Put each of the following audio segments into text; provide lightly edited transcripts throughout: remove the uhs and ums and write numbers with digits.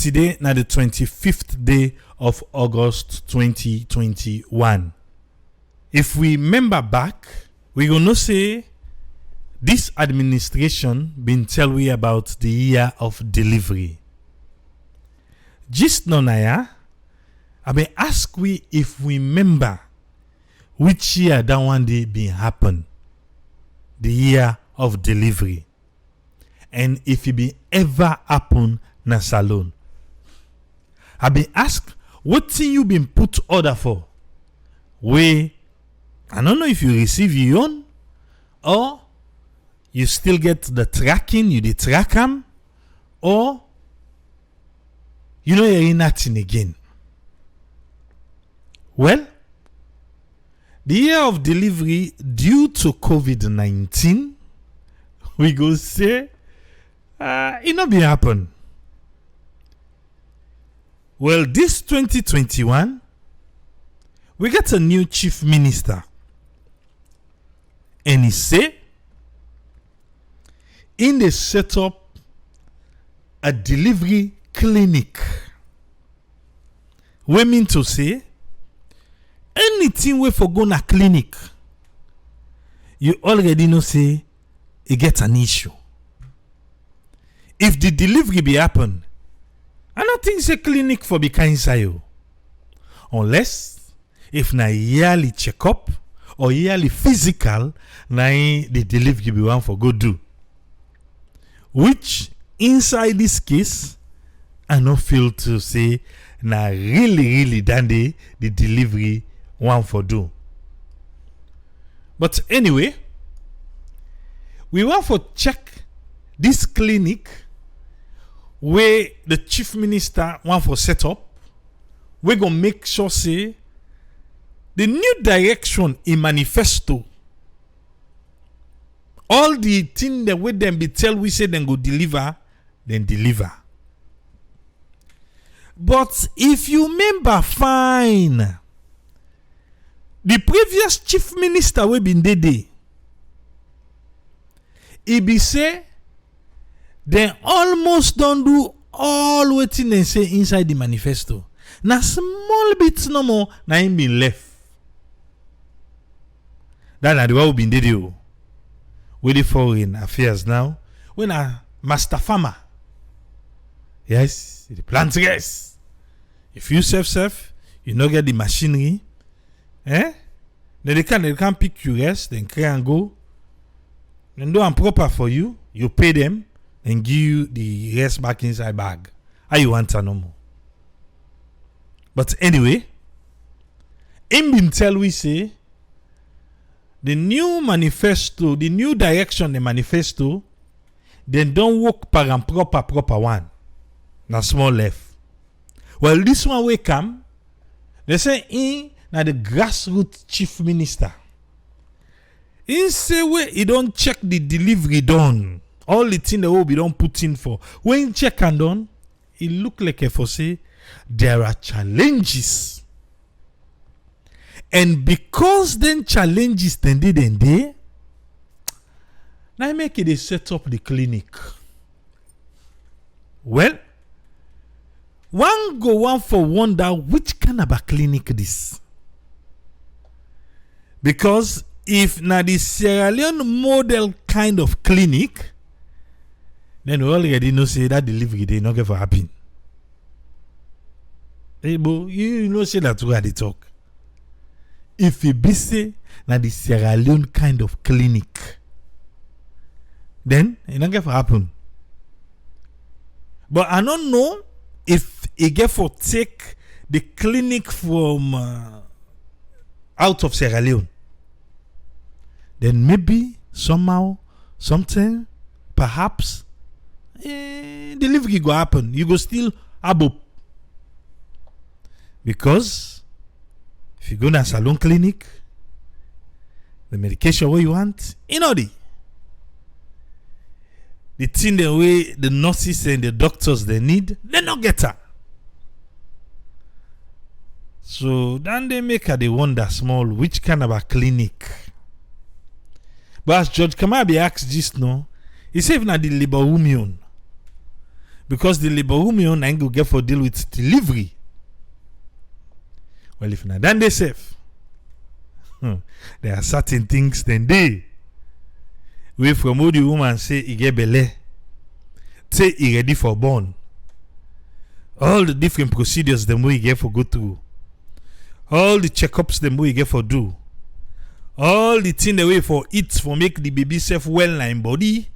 today na the 25th day of August 2021. If we remember back, we gonna say this administration been tell we about the year of delivery. Just now, I been ask we if we remember which year that one day been happen. The year of delivery. And if it be ever happen na salon. I been ask what thing you been put order for. We I don't know if you receive your own or you still get the tracking, you did track them, or you know you're in nothing again. Well, the year of delivery due to COVID-19, we go say, it not be happen. Well, this 2021, we get a new chief minister. And he say, in the set up a delivery clinic. We mean to say, anything we for go na clinic, you already know say, it gets an issue. If the delivery be happen, I don't think it's a clinic for be kind sayo. Unless, if na yearly checkup or yearly physical, na the delivery be one for go do. Which, inside this case, I no feel to say, na really dandy the delivery one for do. But anyway, we want for check this clinic where the chief minister want for set up. We gonna make sure say the new direction in manifesto, all the thing that with them be tell we say then go deliver, then deliver. But if you remember fine, the previous chief minister we been there, he be say they almost don't do all what they say inside the manifesto. Na small bits no more na him been left. That na the way we been there with the foreign affairs now. When a master farmer, yes, the plant yes. If you self, you no get the machinery, then they can pick you rest, then cry and go. Then do am proper for you. You pay them and give you the rest back inside bag. How you want to no more. But anyway, him been tell we say the new manifesto, the new direction, the manifesto, then don't work par and proper one. Na small left. Well, this one will come. They say in na the grassroots chief minister. He say where he don't check the delivery done. All the thing that will be don't put in for. When he check and done, it look like a for say there are challenges. And because then challenges then they now make it they set up the clinic. Well, one for wonder which kind of a clinic this. Because if na the Sierra Leone model kind of clinic, then we already know say that delivery they not get for happen. Hey, bo, you know say that why they talk. If it be say na the Sierra Leone kind of clinic, then it not get for happen. But I don't know if it get for take the clinic from out of Sierra Leone. Then maybe somehow, something, perhaps, delivery go happen. You go still abo. Because if you go to a salon clinic, the medication what you want, you know the thing the way the nurses and the doctors they need, they not get her. So then they make her they wonder small which kind of a clinic. But as George Kamabi asked this no, he said na the labor union. Because the labor room you ain't go get for deal with delivery. Well, if not, then they safe. There are certain things then they. We from all the woman say he get belly. Say he ready for born. All the different procedures them we get for go through. All the checkups them we get for do. All the thing the way for eat for make the baby self well in body.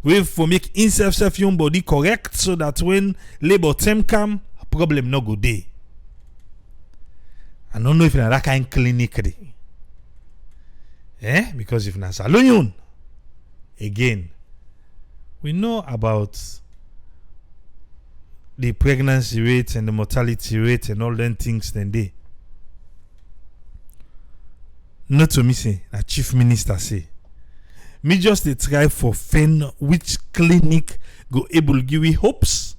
We for make himself self young body correct so that when labor time come, problem no go day. I don't know if na that kind clinic dey. Because if na salon again, we know about the pregnancy rate and the mortality rate and all them things then they. Not to me say, a chief minister say. Me just dey try for find which clinic go able give we hopes.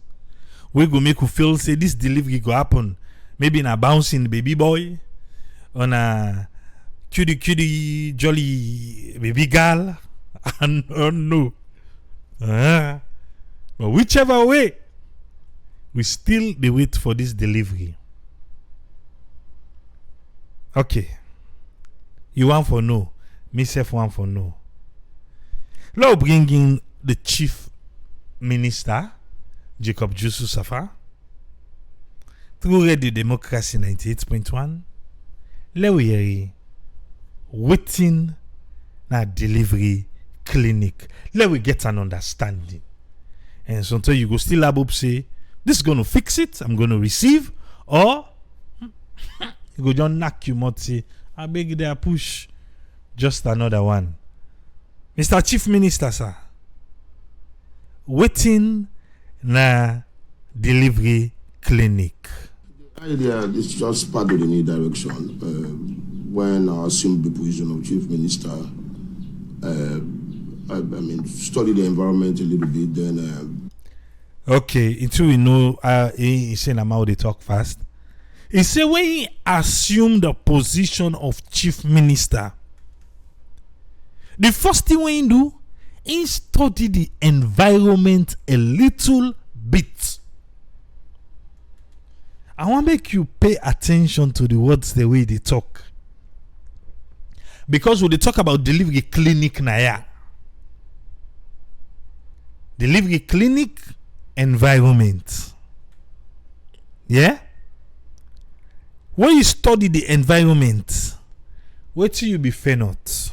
We go make you feel say this delivery go happen. Maybe in a bouncing baby boy, on a cutie jolly baby girl. I don't know. But whichever way, we still dey wait for this delivery. Okay. You want for no. Myself want for no. Now bringing the chief minister, Jacob Jusu Safa, through Radio Democracy 98.1. Let we hear waiting na delivery clinic. Let we get an understanding. And sometimes you go still up say, this is going to fix it, I'm going to receive, or you go just knock you mouth say, I beg there push just another one. Mr. Chief Minister, sir, waiting na delivery clinic. The idea is just part of the new direction. When I assumed the position of Chief Minister, I study the environment a little bit, then... Okay, until we know, he said how they talk fast. He said when he assumed the position of Chief Minister, the first thing we do is study the environment a little bit. I want to make you pay attention to the words the way they talk. Because when they talk about delivery clinic naya, delivery clinic environment. Yeah? When you study the environment, wait till you be fair not.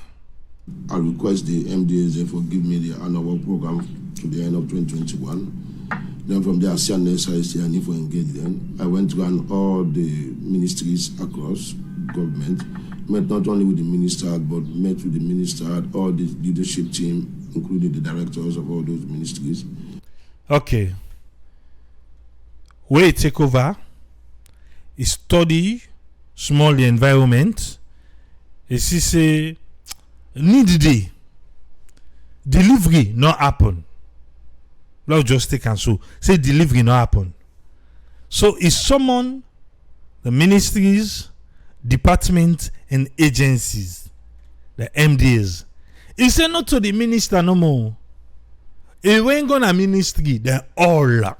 I request the MDSA for give me the annual program to the end of 2021. Then from there, I see an SIC and if we engage them. I went around all the ministries across government, met not only with the minister, but met with the minister, all the leadership team, including the directors of all those ministries. Okay. Where you take over, you study small the environment, you see say, need day, delivery not happen. Let's just take and so say delivery not happen. So is someone, the ministries, departments and agencies, the MDs, he say not to the minister no more. If we ain't gonna ministry, they're all.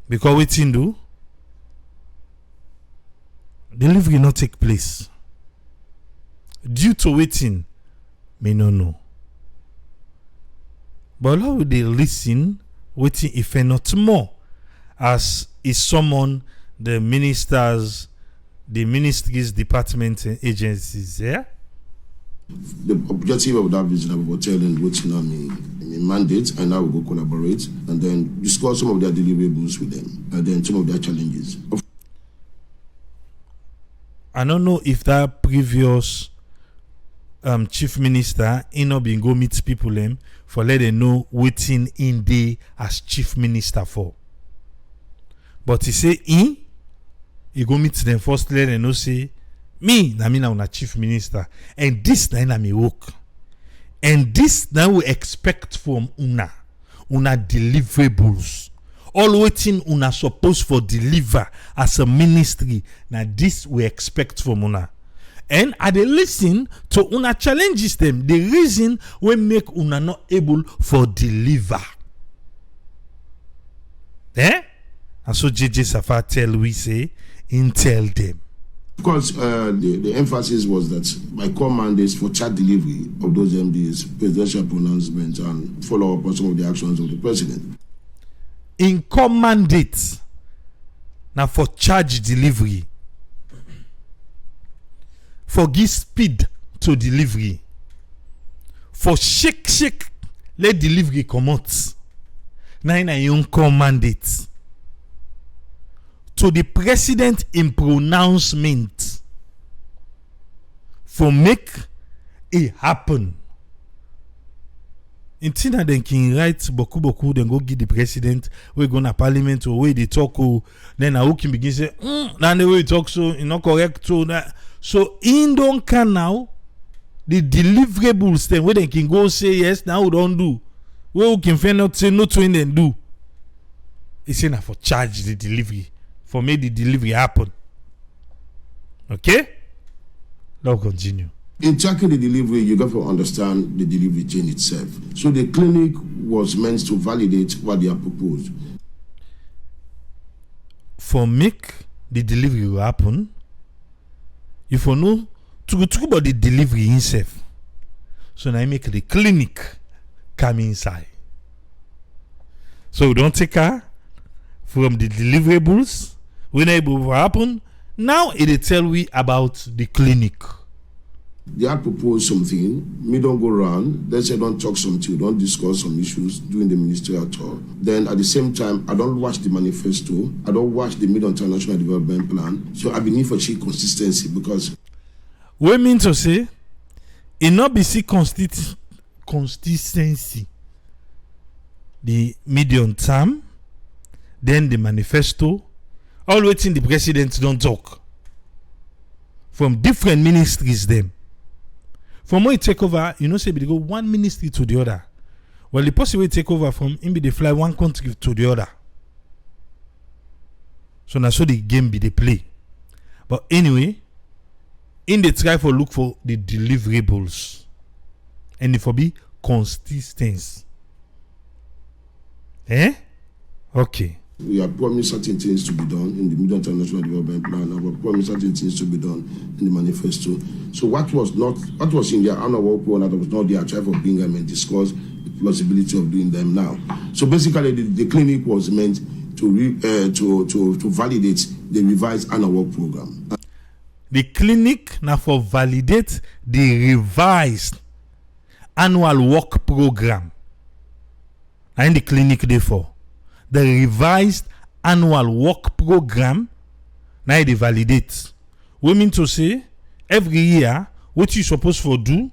Because waiting do, delivery not take place. Due to waiting, may no know. But how would they listen, waiting if not more, as is someone, the ministers, the ministries, departments, and agencies, yeah? The objective of that visit, I will tell them what's in my mandate, and I will go collaborate and then discuss some of their deliverables with them and then some of their challenges. I don't know if that previous chief minister not been go meet people them for let them know waiting in day as chief minister for. But he say he go meet them first, let them know say me na chief minister and this na me work and this now we expect from una deliverables. All waiting una supposed for deliver as a ministry. Now this we expect from una. And I dey listen to una challenges them. The reason we make una not able for deliver. And so JJ Safar tell we say, tell them. Because the emphasis was that my core mandates for chat delivery of those MDs, presidential pronouncements, and follow up on some of the actions of the president. In core mandate, now for charge delivery, for give speed to delivery, for shake, let delivery come out. Now in a own core mandate. To the president in pronouncement for make it happen. In Tina then can write boku then go give the president we go na parliament or way they talk then who can begin say now the way you talk so you not correct so in don't can now the deliverables then where they can go say yes now we don't do who can find out say no to in then do it's saying for charge the delivery for make the delivery happen. Okay? Now continue. In tracking the delivery, you got to understand the delivery chain itself. So the clinic was meant to validate what they have proposed. For make the delivery happen, you for know to talk about the delivery itself. So now I make the clinic come inside. So we don't take her from the deliverables. When able to happen, now it tell we about the clinic. They had proposed something, me don't go around, they say don't talk something, don't discuss some issues during the ministerial tour. Then at the same time, I don't watch the manifesto, I don't watch the mid-international development plan, so I believe for cheap consistency because... We mean to say, it not be see consistency, the medium term, then the manifesto, all waiting the president don't talk. From different ministries them. From when you take over, you know say they go one ministry to the other. Well, the possible take over from him be they fly one country to the other. So now so the game be they play. But anyway, in the try for look for the deliverables. And if for be consistency. Okay. We have promised certain things to be done in the Middle International Development Plan, and we have promised certain things to be done in the manifesto. So what was in their annual work plan that was not there, I tried for bring them and discuss the possibility of doing them now. So basically, the clinic was meant to validate the revised annual work program. The clinic now for validate the revised annual work program. And the clinic therefore. The revised annual work program now they validate. We mean to say every year what you supposed to do,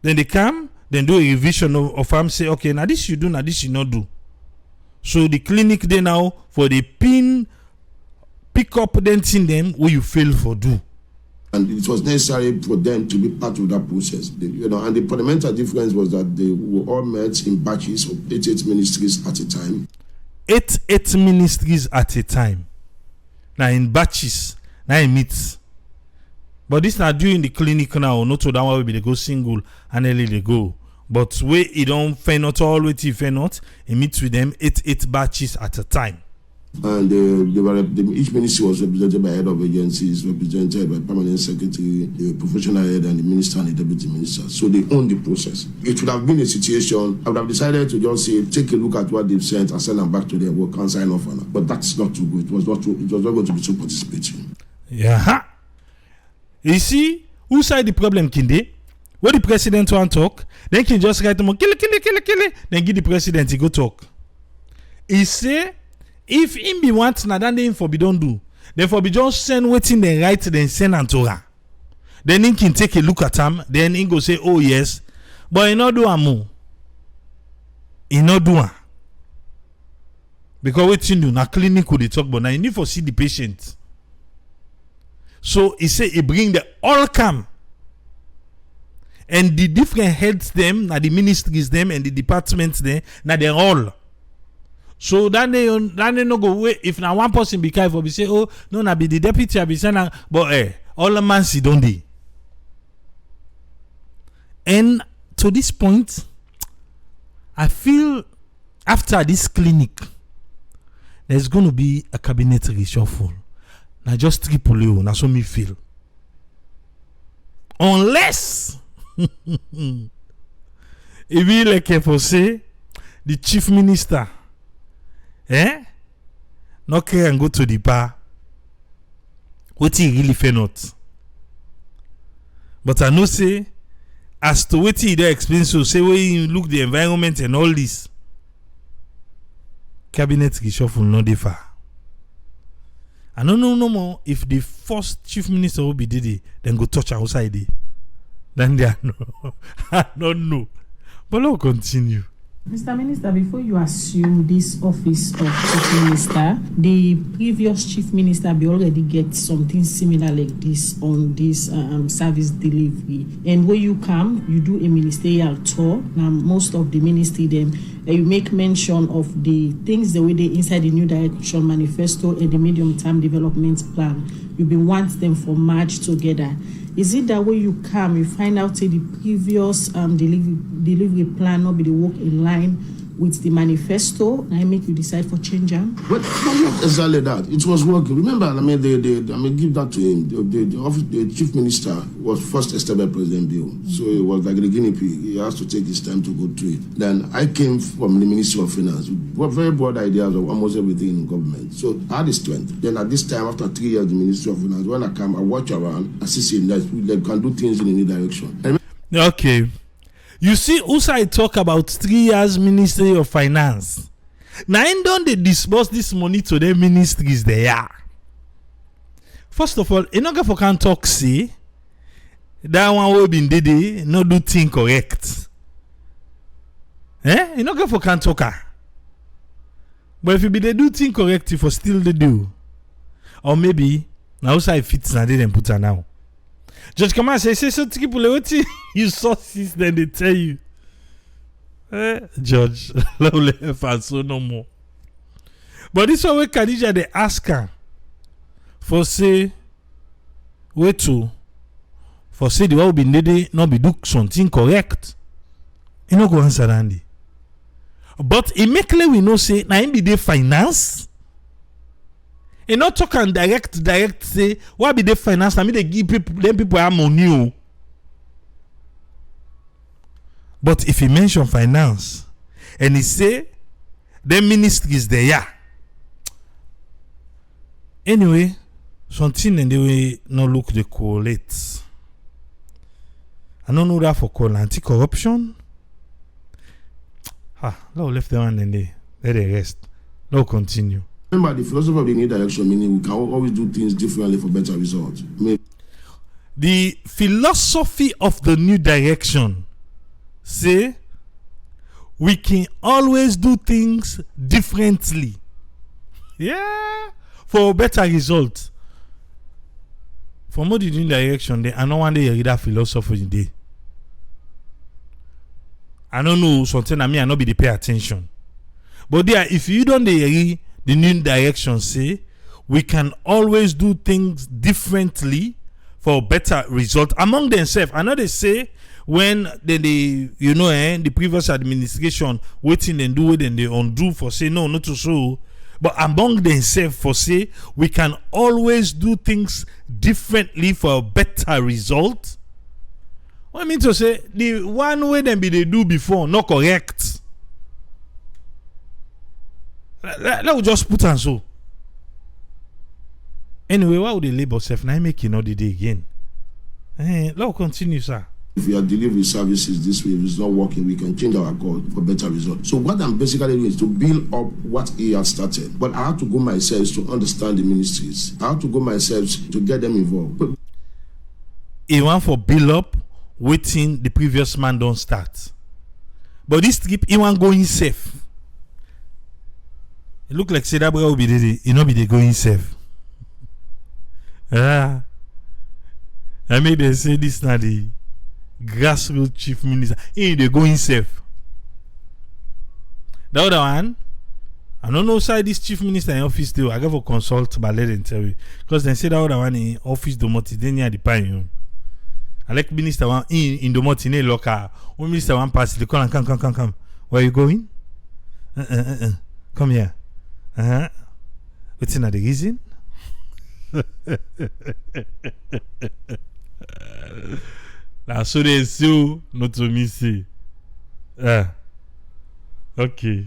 then they come, then do a revision of them say, okay, now this you do, now this you not do. So the clinic they now for the pick up then in them where you fail for do. And it was necessary for them to be part of that process. And the fundamental difference was that they were all met in batches of 8 ministries at a time. 8 ministries at a time. Now in batches, now in meets. But this not doing the clinic now, not to that one will be they go single and early they go. But where it don't fail not all way to fail not, it meets with them 8 batches at a time. And each ministry was represented by head of agencies, represented by permanent secretary, the professional head, and the minister and the deputy minister. So they own the process. It would have been a situation, I would have decided to just say, take a look at what they've sent and send them back to their work and sign off on it. But that's not too good. It was not going to be too participatory. Yeah. You see, who side the problem, Kinde? What the president want talk, then can just write them, kill it, then give the president to go talk. He say, if him be want na that name for be don't do, then for be just send waiting then write then send and to her. Then he can take a look at him, then he go say, oh yes, but he not do amu. He not do am. Because waiting do na clinic they talk, but now you need for see the patient. So he say he bring the all come. And the different heads them, na the ministries them and the departments them, na they all. So that they no go away. If now one person be careful, be say, oh no, na be the deputy, I be saying, but all the man see don't they. And to this point, I feel after this clinic, there's going to be a cabinet reshuffle. Now just triple you, that's what me feel. Unless it be like for say the chief minister not care and go to the bar. What he really fair not. But I know say as to what he explain so say when you look the environment and all this, cabinet reshuffle not dey far. I don't know no more if the first chief minister will be Didi, then go touch outside it. Then they are no. I don't know. But let's continue. Mr. Minister, before you assume this office of chief minister, the previous chief minister be already get something similar like this on this service delivery. And when you come, you do a ministerial tour. Now, most of the ministry them, you make mention of the things the way they inside the new direction manifesto and the medium-term development plan. You be want them for merge together. Is it that way you come, you find out the previous delivery plan not be the work in line with the manifesto, and I make you decide for change them? But not exactly that. It was working. Remember, I mean, give that to him. The chief minister was first established President Bill, so it was like the guinea pig. He has to take his time to go through it. Then I came from the Ministry of Finance with very broad ideas of almost everything in government. So I had the strength. Then at this time, after 3 years, the Ministry of Finance, when I come, I watch around, I see that they can do things in any direction. Okay. You see, also I talk about 3 years Ministry of Finance. Now, don't they disburse this money to their ministries there? First of all, you not for can talk say that one will be Dede not do thing correct. You not for can talk. But if you be they do thing correct, you for still they do. Or maybe now also I fit na they then put her now. Just come and say so people you sources then they tell you. Judge, so no more. But this one where Khadija they ask her for say wait to for say the one be needed not be do something correct. You know go answer Andy. But immediately we know say na him be the finance. You not talk and direct say why be they finance? I mean they give people them people have money. But if he mention finance and he say the ministries there, yeah. Anyway, something in the way no look the correlate. I don't know that for call anti-corruption. Now left the one and they let the rest. Now continue. Remember, the philosophy of the new direction, meaning we can always do things differently for better results. The philosophy of the new direction say we can always do things differently. Yeah, for a better result. For more the new direction, I don't want to hear that philosophy today. I don't know something I mean I not be the pay attention. But there, if you don't hear the new direction say we can always do things differently for a better result among themselves. I know they say when they the previous administration waiting and do it and they undo for say no, not to so. But among themselves for say we can always do things differently for a better result. What I mean to say the one way them be they do before not correct. Let's just put on so. Anyway, why would the labor self now make it the day again? Let's continue, sir. If we are delivering services this way, if it's not working, we can change our code for better results. So what I'm basically doing is to build up what he has started. But I have to go myself to understand the ministries. I have to go myself to get them involved. He want for build up, waiting the previous man don't start. But this trip, he want going safe. It look like say that boy will be there. He not be there going safe. I mean they say this now the grassroots chief minister. He they going safe. The other one, I don't know side this chief minister in office too. I got to consult but let them tell you. Because they say that other one in office do multi then the pine. I like minister one in the Martine local. When minister one pass, they call and come. Where you going? Come here. What's in the reason? Now, so they sue not to me see. Okay.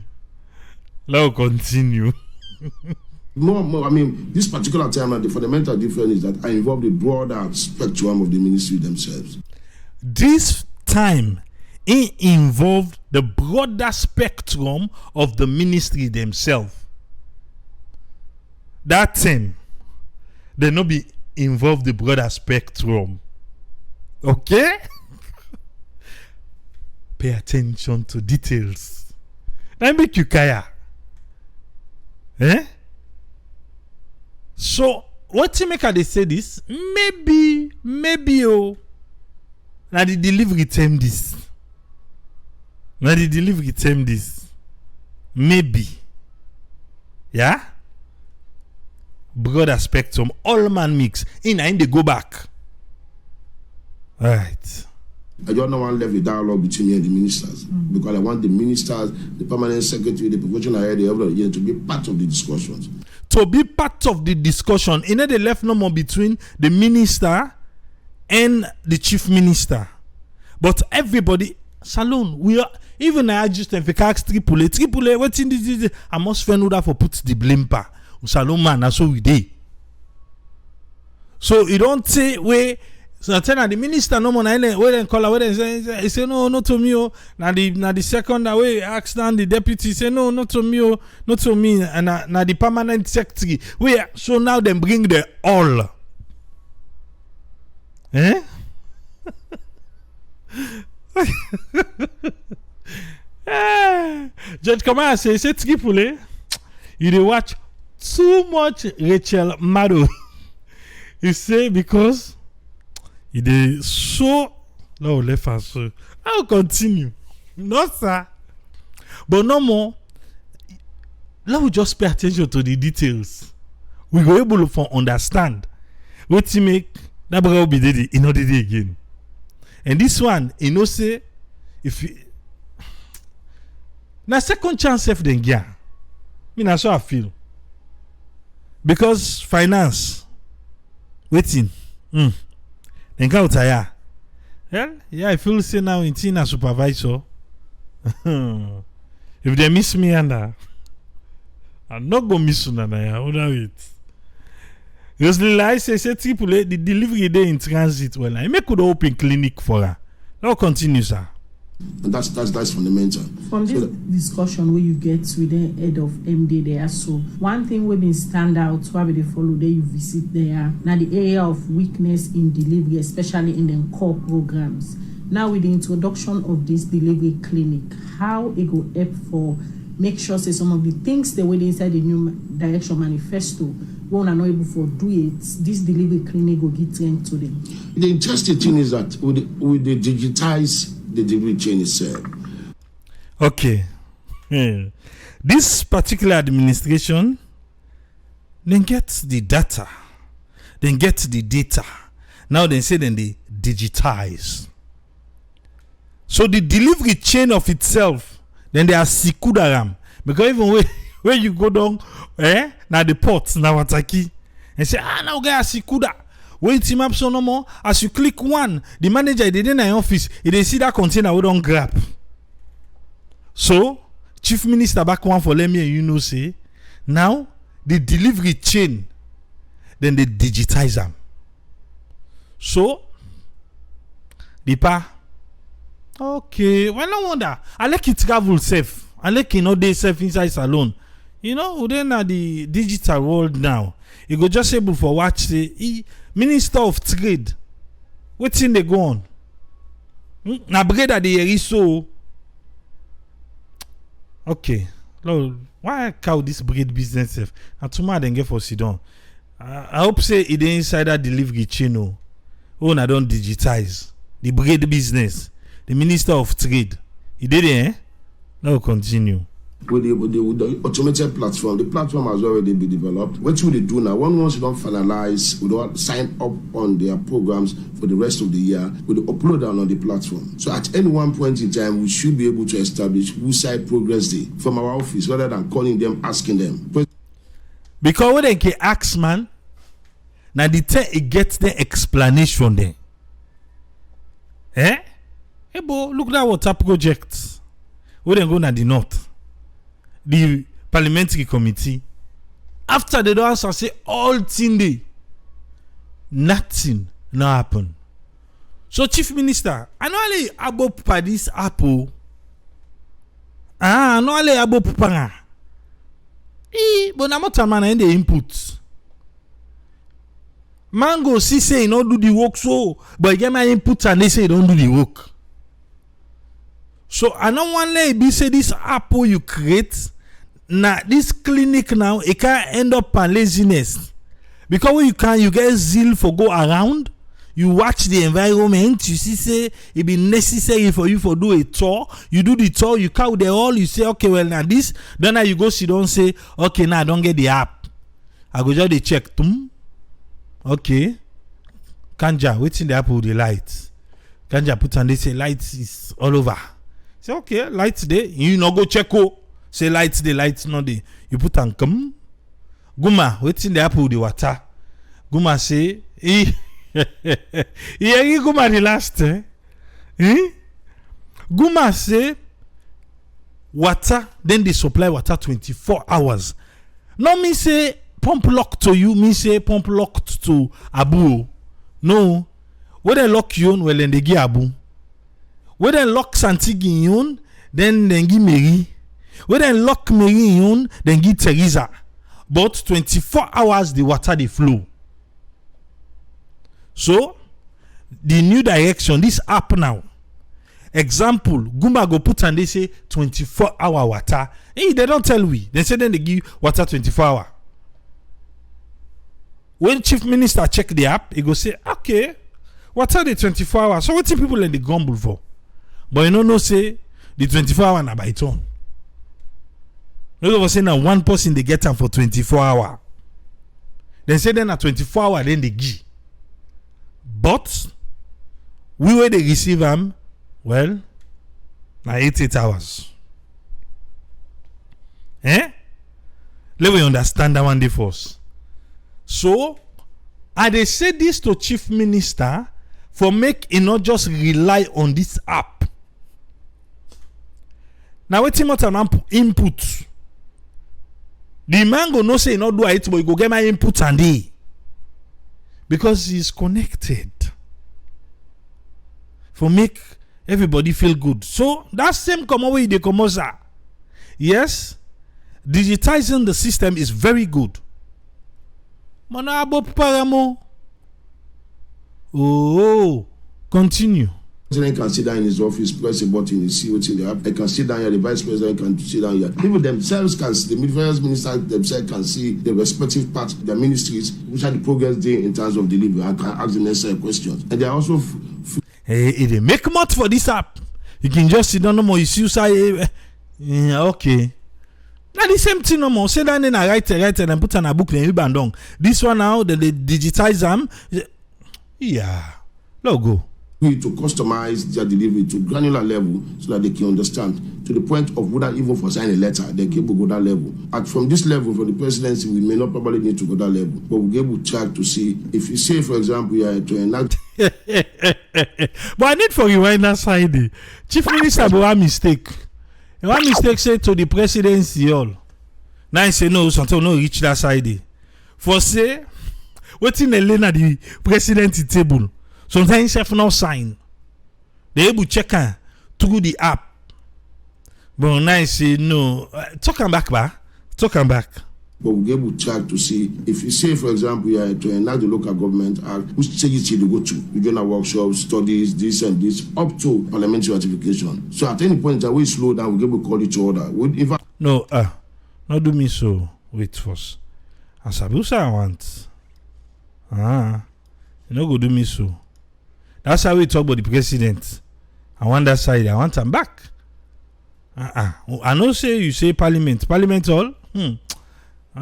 Now continue. More, I mean, this particular time, the fundamental difference is that I involve the broader spectrum of the ministry themselves. This time, it involved the broader spectrum of the ministry themselves. That time, they not be involved the broader spectrum. Okay? Pay attention to details. That make you kaya. So, what you make her they say this? Maybe, now the delivery time this. Maybe. Yeah? Broader spectrum, all man mix. In they go back. Alright. I don't want to leave a dialogue between me and the ministers because I want the ministers, the permanent secretary, the professional head, the every year to be part of the discussions. To be part of the discussion, in the left no more between the minister and the chief minister. But everybody, Salon, we are even I just if I ask triple, what's in this? I must find out for put the blame pa. Salon man, that's what we did. So you don't say where. So tell the minister no more where they call where they say no, not to me. Now the second way ask down the deputy say no, not to me, not to me. And now the permanent secretary where so now them bring the all. Judge Kamara say Tripoli, you dey watch too much Rachel Maddow. You say because it is so no left us so I'll continue. No sir. But no more. Let we just pay attention to the details. We go able to understand what to make that brother be dead in order again. And this one, you know, say if you, now second chance if then yeah. Me that's how I feel. Because finance waiting. Then go tire. Yeah, I feel say now in Tina supervisor. If they miss me under, I'm not gonna miss you under it. Because I say people the delivery day in transit well. I make could open clinic for her. Now continue, sir. And that's fundamental. From this discussion where you get with the head of MD there, so one thing we've been stand out why they follow there you visit there. Now the area of weakness in delivery, especially in the core programs. Now with the introduction of this delivery clinic, how it go help for make sure say some of the things they were inside the new direction manifesto when are not able to do it, this delivery clinic will get trained to them. The interesting thing is that with the digitize the delivery chain itself. Okay. This particular administration, then get the data. Then get the data. Now they say then they digitize. So the delivery chain of itself, then they are sikudaram. Because even when you go down, now the ports, now wataki, and say, now guys sikuda. When team up so no more, as you click one, the manager they in the office, they see that container we don't grab. So, chief minister back one for let me and you know say, now the delivery chain, then they digitize them. So, the pa, okay, well no wonder. I like it travel safe. I like it day safe inside salon. You know, then at the digital world now, you go just able for watch say Minister of Trade. What's in the go on? Na bread at the eriso. Okay. Lord, why cow this bread business? And tomorrow then get for sit down. I hope say it inside that delivery chain. Oh, I don't digitize the bread business. The Minister of Trade. He did it, Now continue. with the automated platform. The platform has already been developed. What will they do now? Once you don't finalize, we don't sign up on their programs for the rest of the year, we will upload them on the platform. So at any one point in time, we should be able to establish whose side progress day from our office rather than calling them, asking them. Because when they get ask man, now the time it gets the explanation there. Hey, boy, look at that water project. We then go to the north. The parliamentary committee. After they don't answer, say all thing day. Nothing now happen. So chief minister, I know only about this apple. I know only about panga. But I'm not a man in the input. Mango see say he don't do the work so, but he get my input and they say he don't do the work. So I don't want to be say this apple you create. Now this clinic now it can end up on laziness because when you get zeal for go around, you watch the environment, you see say it be necessary for you for do a tour, you do the tour, you count the all, you say okay, well now this, then now you go sit down say okay, now I don't get the app, I go just dey check okay, Kanja waiting the app with the light, Kanja put on they say light is all over, say okay, light today, you no go check say lights the lights not the you put on come Guma waiting the apple the water Guma say Guma the last Guma say water then they supply water 24 hours no me say pump lock to you me say pump locked to Abu no when they lock you on well then they give Abu when they lock Santigi on then give Mary. When they lock Mary in, then give Teresa. But 24 hours the water they flow. So the new direction, this app now. Example, Gumba go put and they say 24-hour water. Hey, they don't tell we. They say then they give water 24 hour. When chief minister check the app, he go say, okay, water the 24 hours. So what people in the grumble for? But you know say the 24 hour na by turn. Those of us say now one person they get them for 24 hours. Then say then at 24 hours then they give. But we where they receive them, well, now 88 hours. Let me understand that one day first. So I they say this to chief minister for make it not just rely on this app. Now waiting what an input. The man go no say not do it, but you go get my input and day. Because he's connected. For make everybody feel good. So that same come away the commosa. Yes, digitizing the system is very good. Manabo paramo. Oh, continue. The president can sit down in his office, press a button, you see what's in the app. I can sit down here, the vice president can sit down here. People themselves can see, the finance minister themselves can see the respective parts, their ministries, which are the progress day in terms of delivery. I can ask the necessary questions. And they are also... Hey, they make much for this app. You can just sit down no more, you see, say, okay. Now the same thing no more. Say that then I write and put on a book, then you bandong. This one now, they digitize them. Yeah. Logo. To customize their delivery to granular level so that they can understand to the point of whether even for signing a letter they can go that level. And from this level, from the presidency, we may not probably need to go that level, but we'll be able to check to see if you say, for example, you are to enact. But I need for you right that side. Chief Minister, but one mistake. One mistake say to the presidency all. Now I say no, something no reach that side. For say, what's in the lane at the presidency table? Sometimes have no sign. They able check through the app. But now I say no. Talk and back, ba. Talk and back. But we'll be able to check to see if you say, for example, you are to enact the local government act, which stages you go to. You join workshops, studies, this and this, up to parliamentary ratification. So at any point that we slow down, we'll be able to call each other. No, not do me so. Wait first. As I want. You know go do me so. That's how we talk about the president. I want that side. I want him back. I know say you say parliament hall.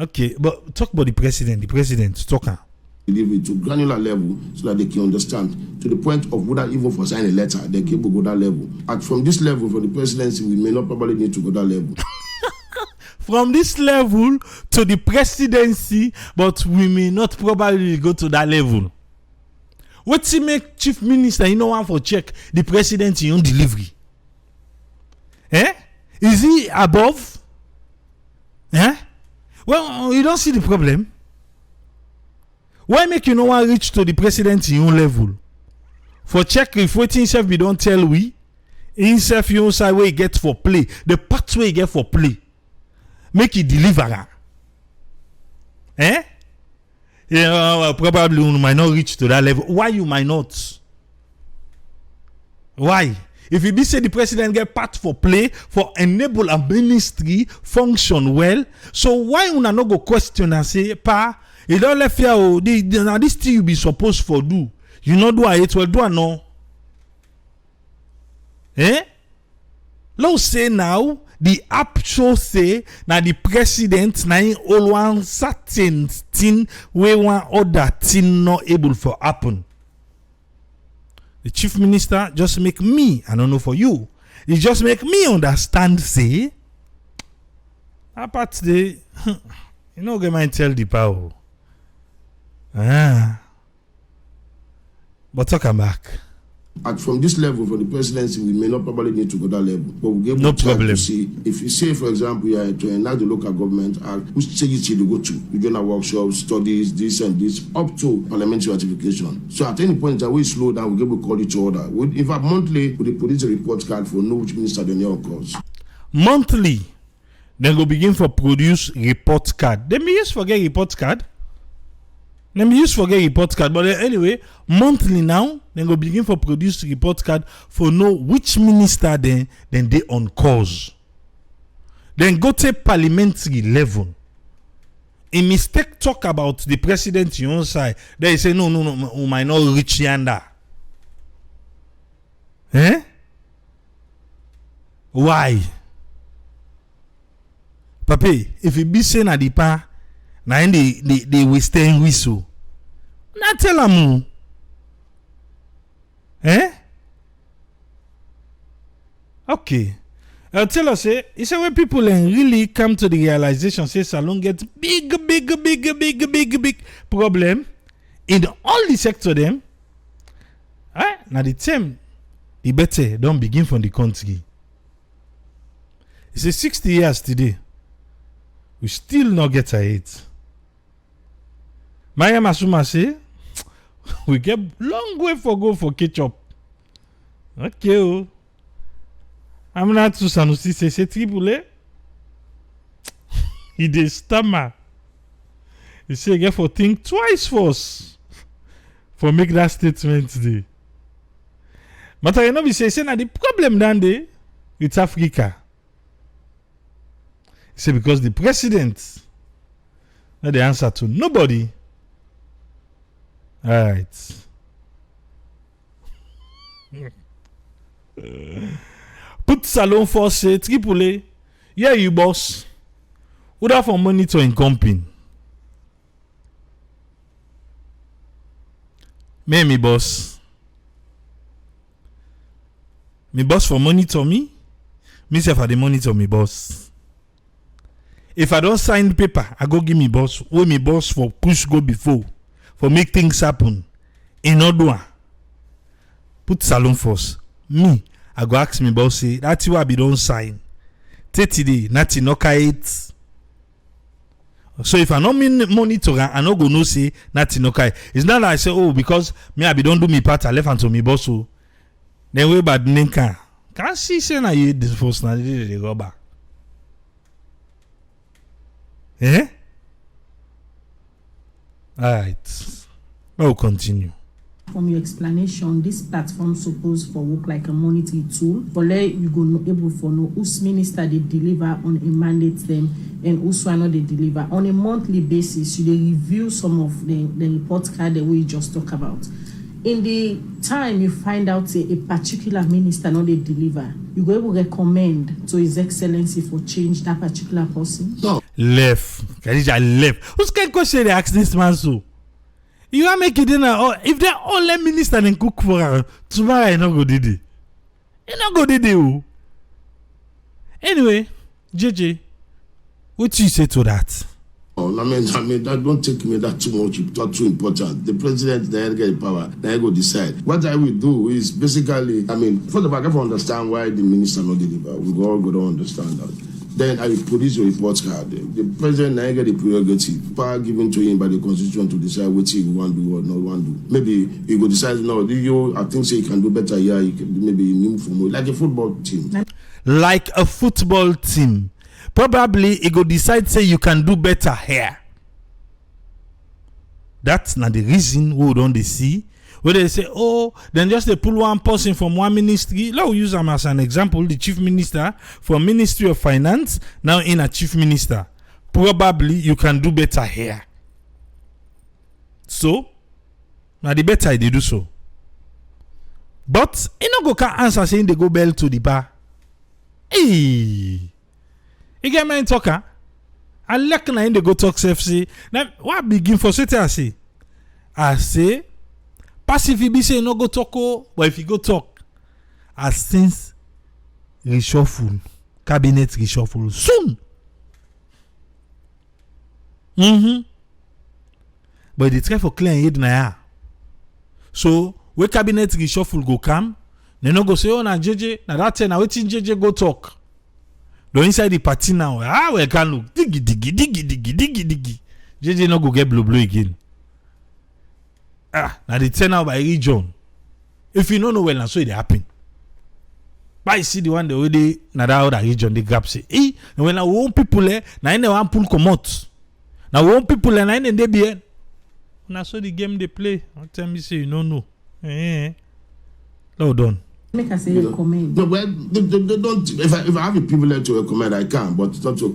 Okay, but talk about the president talker. Deliver it to granular level so that they can understand to the point of without even for signing a letter, they can go that level. And from this level, from the presidency, we may not probably need to go that level. From this level to the presidency, but we may not probably go to that level. What's he make chief minister? You know one for check the president in own delivery. Is he above? Well, you don't see the problem. Why make you no one reach to the president in own level? For check if waiting himself we don't tell we himself you side where he get for play. The part where he get for play. Make it deliver. Probably you might not reach to that level. Why you might not? Why? If you be say the president get part for play for enable a ministry function well, so why una no go question and say, pa, you don't let fear now this thing you be supposed for do. You not do it well, do I know? Let's say now the actual say now the president now in all one certain thing where one other thing not able for happen. The chief minister just make me, I don't know for you, he just make me understand say apart the you know get my tell the power. But talk back. And from this level, from the presidency, we may not probably need to go that level. But we'll give no problem to see if you say, for example, you are to enact the local government act, which stages you go to regional workshops, studies, this and this, up to parliamentary ratification. So at any point that we slow down, we'll call each other. In fact, monthly, we produce a report card for know which minister the new occurs. Monthly, then go begin for produce report card. Then we just forget report card. But anyway, monthly now, then go begin for produce report card for know which minister then they on cause. Then go to parliamentary level. A mistake talk about the president on your side. They say no, we might not reach yonder. Why? Papi, if you be saying at the pa, now they will stay in whistle. Not tell them. Okay. Tell us, it's when people really come to the realization, say Salon gets big problem in all the sector them. Now the term, the better don't begin from the country. It's 60 years today. We still not get ahead. Maya Masuma say, we get long way for go for ketchup. Okay. I'm not to Sanusi say triple. He dey stammer. He say get for think twice first for make that statement today. But I know we say na the problem down there with Africa. He say because the president not the answer to nobody. All right. Put Salon for say triple. Yeah, you boss. Would have for monitoring company. Me boss. Me boss for monitor me. Me say for the monitor me boss. If I don't sign paper, I go give me boss. Where me boss for push go before. For make things happen. In order. Put Salon force. Me, I go ask me boss say that's why I be don't sign. Today, not in it. So if I not monitor, I not go no say not in okay. It's not like I say because me I be don't do me part I left unto me boss so. Then we bad ninka. Can't see say na you this first na the rubber. Alright. We'll continue. From your explanation, this platform supposed for work like a monitoring tool. For let you go no able for know whose minister they deliver on a mandate them and whose one they deliver on a monthly basis. You they review some of the report card that we just talk about. in the time you find out a particular minister not they deliver, you go able to recommend to His Excellency for change that particular person? No. Left. Khadija left. Who's kind of question they ask this man so? You are making dinner or if they all let minister and cook for her, tomorrow I not go did it. You not go did it. Anyway, JJ, what you say to that? Oh, I mean, that don't take me that too much. It's not too important. The president, they get power, they go decide. What I will do is basically, I mean, first of all, I can understand why the minister not deliver. We all go to understand that. Then I will produce a report card. The president, I get the prerogative, power given to him by the constitution to decide what he want to do or not want to do. Maybe he will decide, no, I think so he can do better here. He can, maybe he move from like a football team. Like a football team. Probably he go decide say you can do better here. That's not the reason we don't see. Where they say, oh, then just they pull one person from one ministry. Let's use them as an example. The chief minister from Ministry of Finance, now in a chief minister. Probably you can do better here. So, now the better they do so. But, you know, go can answer saying they go bell to the bar. Hey! You get me talker? I like na in the go talk FC. Now, what begin for say I say? I say, passive be say no go talk, but if you go talk, as since reshuffle, cabinet reshuffle soon. But they try for clear head na ya. So, where cabinet reshuffle go come, they no go say, oh, na JJ, na that time, na wetin JJ go talk. Go inside the party now. We can look. Diggy. JJ no go get blue again. Now they turn out by region. If you don't know well, now so it happen. But you see the one the way they na that other region they grab say, and when I want people there, now they want pull come out. Now want people there, now they be. Now so the game they play. Don't tell me say you don't know. Well done. Make us say recommend. No, well, they don't. If I have a privilege to recommend, I can, but it's not to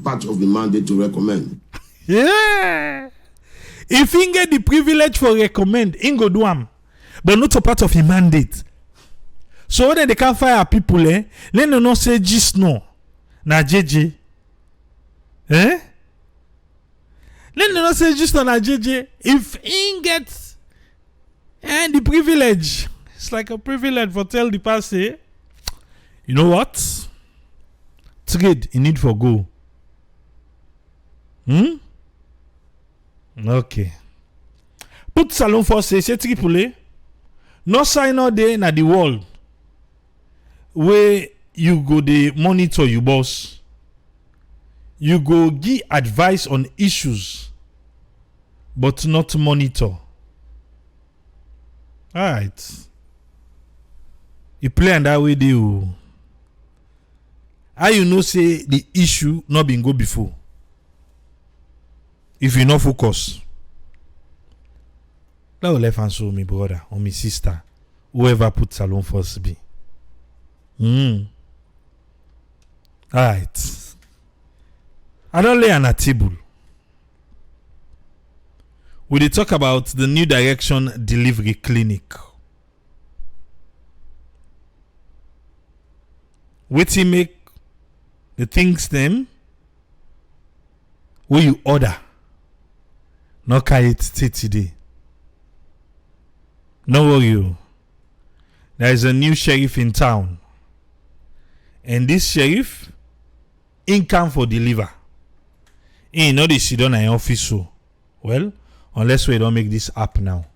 part of the mandate to recommend. Yeah. If he get the privilege for recommend, he go do am, but not a part of his mandate. So then they can fire people, Let them not say just no. Na JJ. Let them not say just no na JJ. If he gets the privilege. It's like a privilege for tell the person, you know what? Trade in need for go. Okay. Put salon for say triple. No sign all day na the world where you go the monitor you boss. You go give advice on issues, but not monitor. All right. You play and that way do. How you know say the issue not been go before? If you not focus. That will left answer me brother or my sister. Whoever put salon first be. Alright. I don't lay on a table. We dey talk about the new direction delivery clinic. Wetin make the things them wey you order no carry it till today. No worry, there is a new sheriff in town, and this sheriff in come for deliver. He no dey sit down in office so well unless we don't make this app now,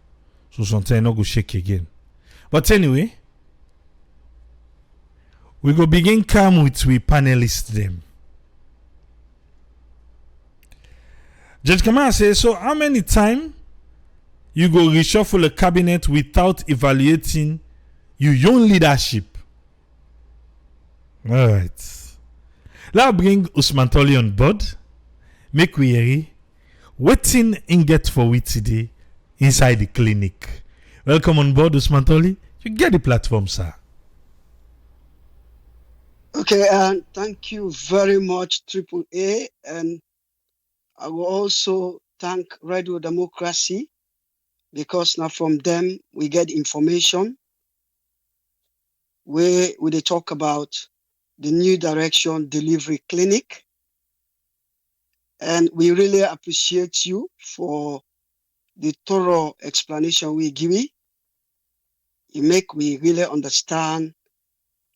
so sometimes no go shake again. But anyway. We go begin calm with we panelists them. Judge Kamal says, so how many times you go reshuffle a cabinet without evaluating your own leadership? All right. Let's bring Usman Toli on board. Make we hear waiting in get for we today inside the clinic. Welcome on board, Usman Toli. You get the platform, sir. Okay, and thank you very much, Triple A, and I will also thank Radio Democracy because now from them we get information where they talk about the new direction delivery clinic. And we really appreciate you for the thorough explanation we give you. It make we really understand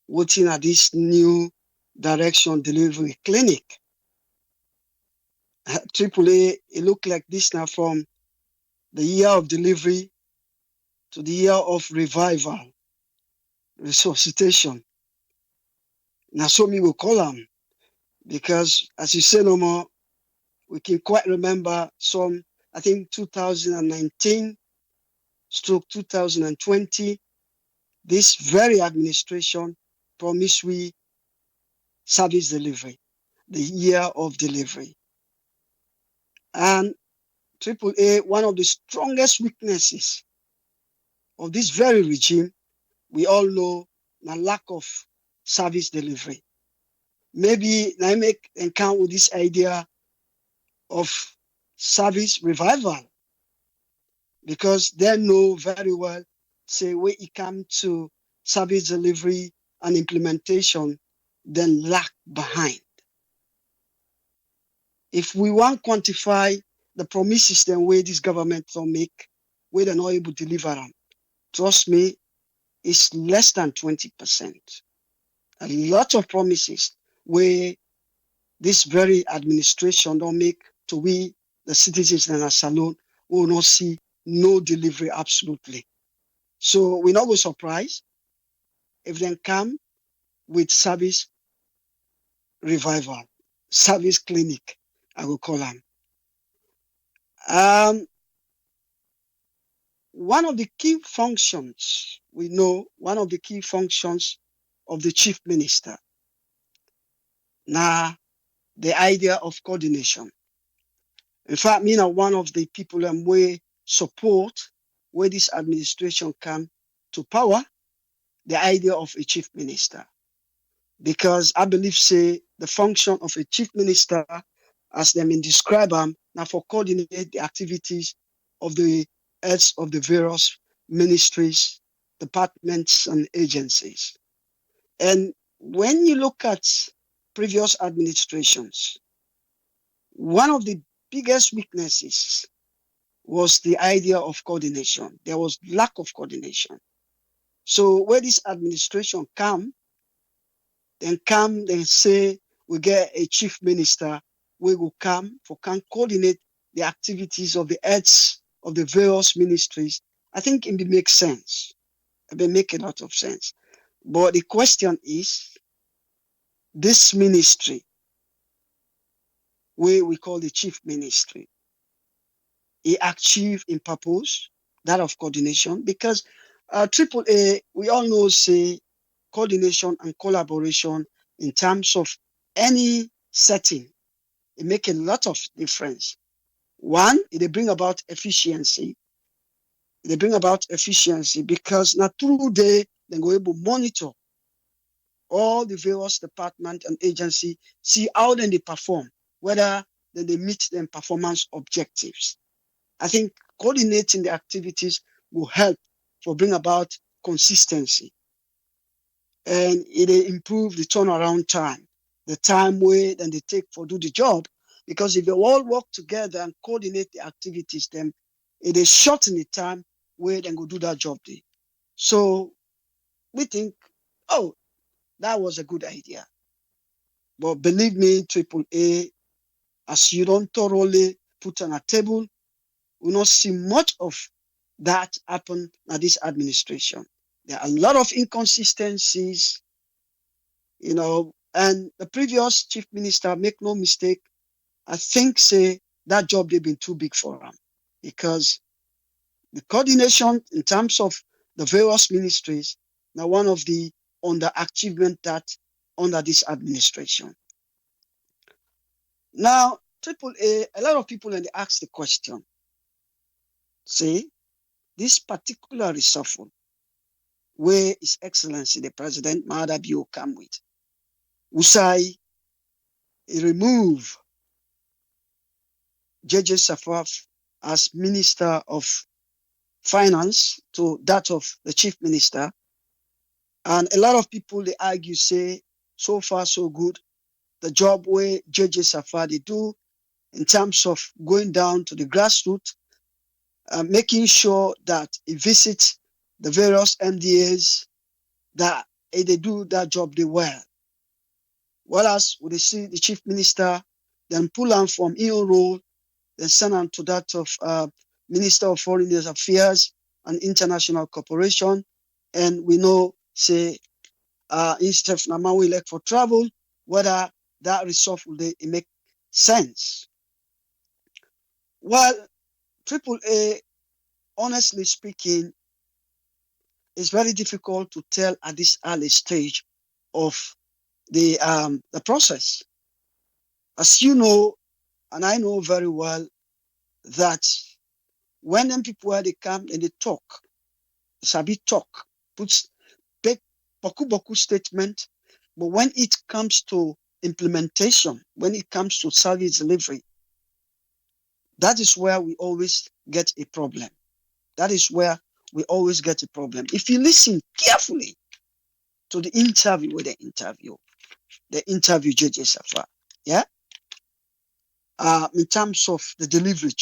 what's in this new direction delivery clinic. AAA, it look like this now from the year of delivery to the year of revival, resuscitation. Now, so me will call them, because as you say no more, we can quite remember some, I think 2019 stroke 2020, this very administration promised we service delivery, the year of delivery. And AAA, one of the strongest weaknesses of this very regime, we all know, the lack of service delivery. Maybe I make encounter with this idea of service revival, because they know very well, say, when it comes to service delivery and implementation, then lag behind. If we want to quantify the promises then way this government will make, where they're not able to deliver them, trust me, it's less than 20%. A lot of promises where this very administration don't make to we, the citizens in our salon, will not see no delivery absolutely. So we're not going to surprise if they come with service revival, service clinic, I will call them. One of the key functions, we know, one of the key functions of the chief minister, now the idea of coordination. In fact, me now one of the people way support where this administration come to power, the idea of a chief minister. Because I believe, say, the function of a chief minister, as them in describe them, now for coordinate the activities of the heads of the various ministries, departments, and agencies. And when you look at previous administrations, one of the biggest weaknesses was the idea of coordination. There was lack of coordination. So where this administration come, then say we get a chief minister, we will come for can coordinate the activities of the heads of the various ministries. I think it makes sense. It will make a lot of sense. But the question is, this ministry, where we call the chief ministry, it achieve in purpose that of coordination, because AAA, we all know, say, coordination and collaboration in terms of any setting, it make a lot of difference. One, it bring about efficiency. They bring about efficiency because now through they go able to monitor all the various department and agency, see how then they perform, whether then they meet them performance objectives. I think coordinating the activities will help for bring about consistency, and it improve the turnaround time, the time where then they take for do the job. Because if they all work together and coordinate the activities, then it is shorten the time where they go do that job day. So we think, oh, that was a good idea. But believe me, AAA, as you don't thoroughly put on a table, we not see much of that happen at this administration. There are a lot of inconsistencies, and the previous chief minister, make no mistake, I think say that job they've been too big for him, because the coordination in terms of the various ministries, now one of the underachievement that under this administration. Now, AAA, a lot of people and they ask the question, say, this particular reshuffle, where His Excellency the President Mahadabio come with, Usai remove JJ Safaf as Minister of finance to that of the chief minister. And a lot of people, they argue, say, so far so good. The job where judges Safar they do in terms of going down to the grassroots, making sure that he visits the various MDAs, that they do that job they well. Whereas we see the chief minister, then pull on from EO role, then send on to that of Minister of Foreign Affairs and International Cooperation. And we know, say, instead of Namawi elect for travel, whether that resolve will they make sense. Well, AAA, honestly speaking, is very difficult to tell at this early stage of the process. As you know, and I know very well, that when them people where they come and they talk, sabi talk, puts big boku statement, but when it comes to implementation, when it comes to service delivery, that is where we always get a problem. That is where we always get a problem. If you listen carefully to the interview with the interview judges Safar, yeah, in terms of the delivery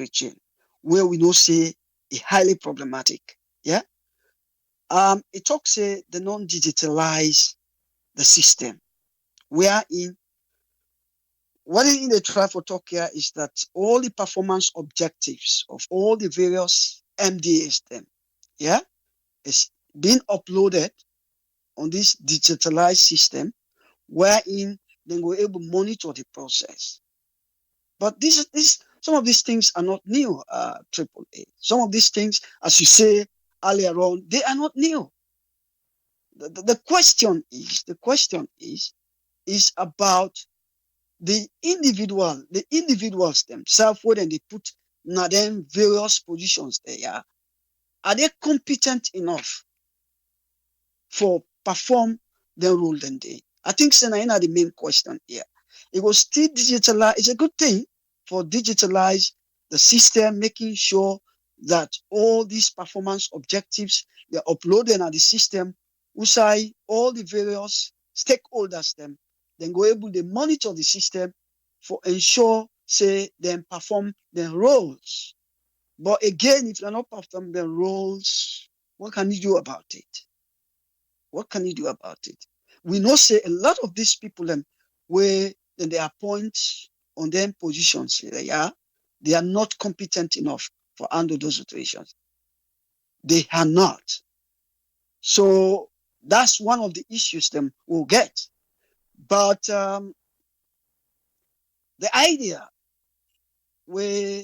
chain, where we know say a highly problematic, yeah. It talks say the non-digitalize the system, wherein what in the try for talk here is that all the performance objectives of all the various MDAs them, yeah, is being uploaded on this digitalized system, wherein they were able to monitor the process. But this some of these things are not new, AAA. Some of these things, as you say earlier on, they are not new. The question is about the individuals themselves, whether they put now them various positions there, are they competent enough for perform the role then they? I think Senna the main question here. It was still digitalize. It's a good thing for digitalize the system, making sure that all these performance objectives they're uploaded at the system, usai all the various stakeholders them, then go able to monitor the system for ensure say them perform their roles. But again, if they're not performing their roles, what can you do about it? What can you do about it? We know say a lot of these people where then they appoint on them positions, they are not competent enough for handle those situations. They are not. So that's one of the issues them will get. But the idea where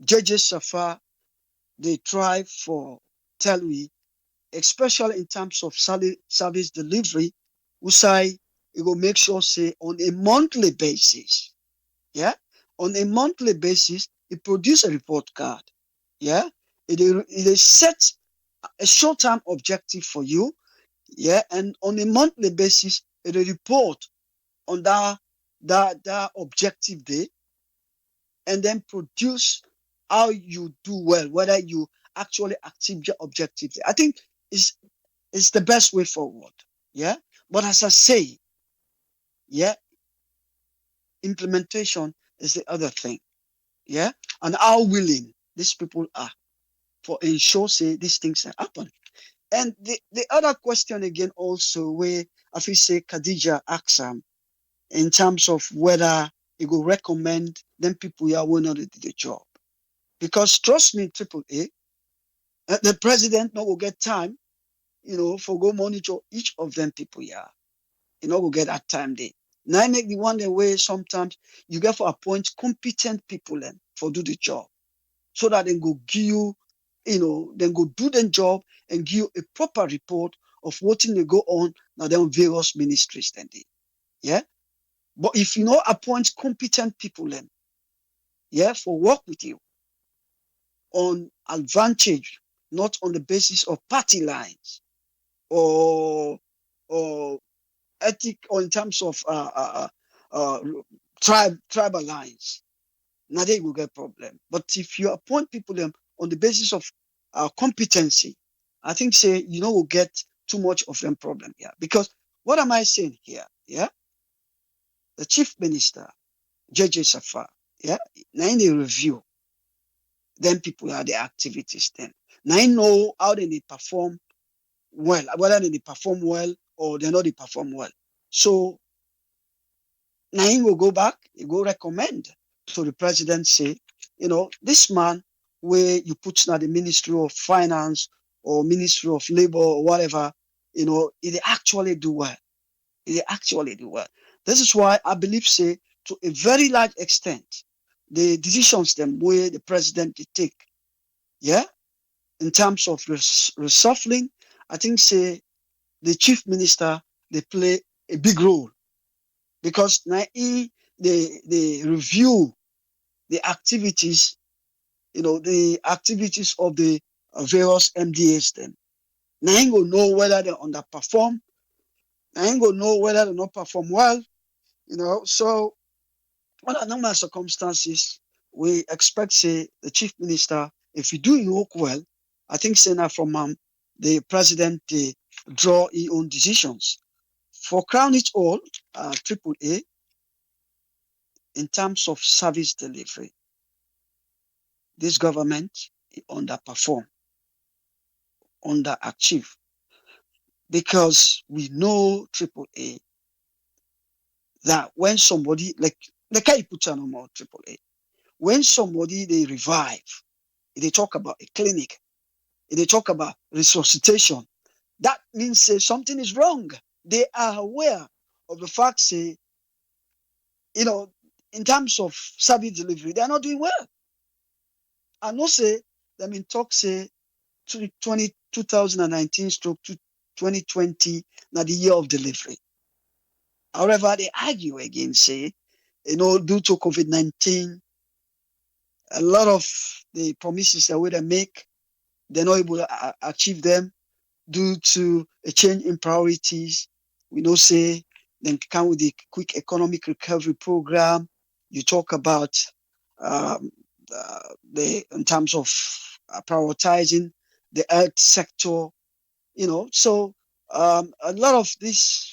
judges Safar they try for tell we, especially in terms of service delivery, we say it will make sure say on a monthly basis, yeah, on a monthly basis, it produce a report card, yeah, it is set a short-term objective for you, yeah, and on a monthly basis, it will report on that objective day, and then produce how you do well, whether you actually achieve your objective. I think it's the best way forward. Yeah. But as I say, yeah, implementation is the other thing. Yeah. And how willing these people are for ensure say these things happen. And the other question again also where I feel say Khadija asks in terms of whether it will recommend them people who will not do the job. Because trust me, AAA, the president not will get time, for go monitor each of them people here. You know, will get that time there. Now I make the one the way sometimes you get for appoint competent people then for do the job. So that they go give you, then go do the job and give you a proper report of what thing they go on now then various ministries then they. Yeah. But if you know appoint competent people then, yeah, for work with you on advantage, not on the basis of party lines or ethic or in terms of tribal lines. now they will get problem. But if you appoint people them on the basis of competency, I think say you know will get too much of them problem here. Because what am I saying here? Yeah, the chief minister, JJ Safar, yeah, now in the review, then people are the activities then. Now I know how they perform well, whether they perform well or they not they perform well. So now he will go back, he will recommend to the president, say, you know, this man where you put now the Ministry of Finance or Ministry of Labor or whatever, you know, it actually do well. It actually do well. This is why I believe, say, to a very large extent, the decisions them where the president they take, yeah, in terms of reshuffling, I think say the chief minister they play a big role because now they review the activities, you know, the activities of the various MDAs. Then now you will know whether they underperform. Now you will know whether they not perform well. You know, so under normal circumstances, we expect say the chief minister, if you do your work well, I think say now from the president they draw his own decisions. For crown it all, triple A, in terms of service delivery, this government underperform, underachieve, because we know triple A that when somebody like I put on more triple A, when somebody they revive, they talk about a clinic, they talk about resuscitation, that means say something is wrong. They are aware of the fact say, you know, in terms of service delivery, they are not doing well. I know say them in talk say 2019 stroke to 2020 now the year of delivery. However, they argue again, say, you know, due to COVID-19, a lot of the promises that they make, they're not able to achieve them due to a change in priorities. We know, say, then come with the quick economic recovery program. You talk about the in terms of prioritizing the health sector, you know. So a lot of these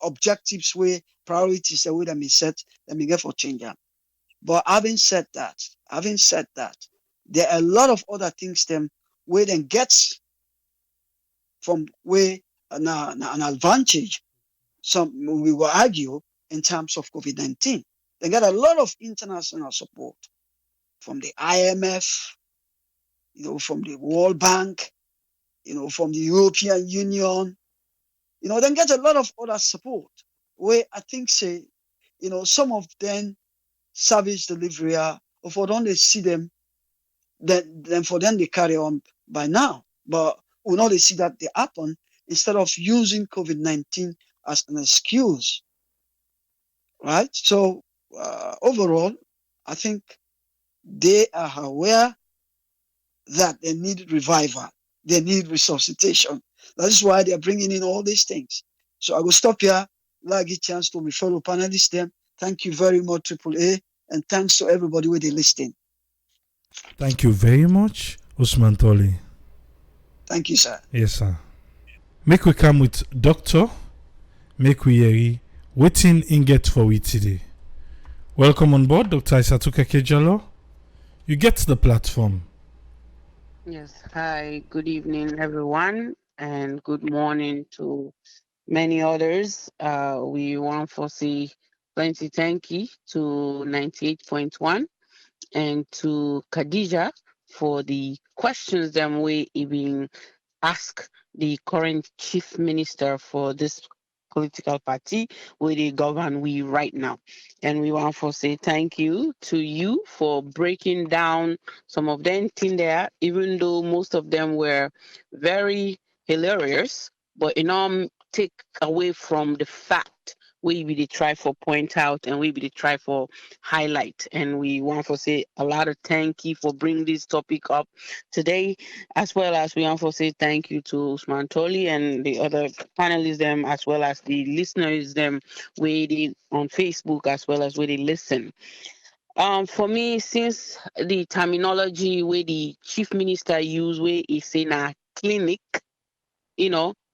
objectives where priorities that would have been set, let me get for change them. But having said that, there are a lot of other things them where then gets from where an advantage. Some we will argue in terms of COVID-19. They got a lot of international support from the IMF, you know, from the World Bank, you know, from the European Union, you know, then get a lot of other support where I think say, you know, some of them service delivery are, or for don't they see them, then for them they carry on by now. But we know they see that they happen instead of using COVID-19 as an excuse, right? So overall, I think they are aware that they need revival, they need resuscitation. That is why they're bringing in all these things. So I will stop here. Like a chance to my fellow panelists. Them. Thank you very much, Triple A, and thanks to everybody where they listening. Thank you very much, Usman Toli. Thank you, sir. Yes, sir. Make we come with doctor. Make we hear waiting in get for we today. Welcome on board, Dr. Isatuka Kejalo. You get the platform. Yes. Hi. Good evening, everyone, and good morning to many others. We want to say plenty thank you to 98.1 and to Khadija for the questions that we even ask the current chief minister for this political party where they govern we right now. And we want to say thank you to you for breaking down some of them things there, even though most of them were very hilarious, but take away from the fact we be try for point out and we be try for highlight. And we want to say a lot of thank you for bringing this topic up today, as well as we want to say thank you to Usman Toli and the other panelists them, as well as the listeners them, where they on Facebook as well as where they listen. For me, since the terminology where the chief minister use where is in a clinic,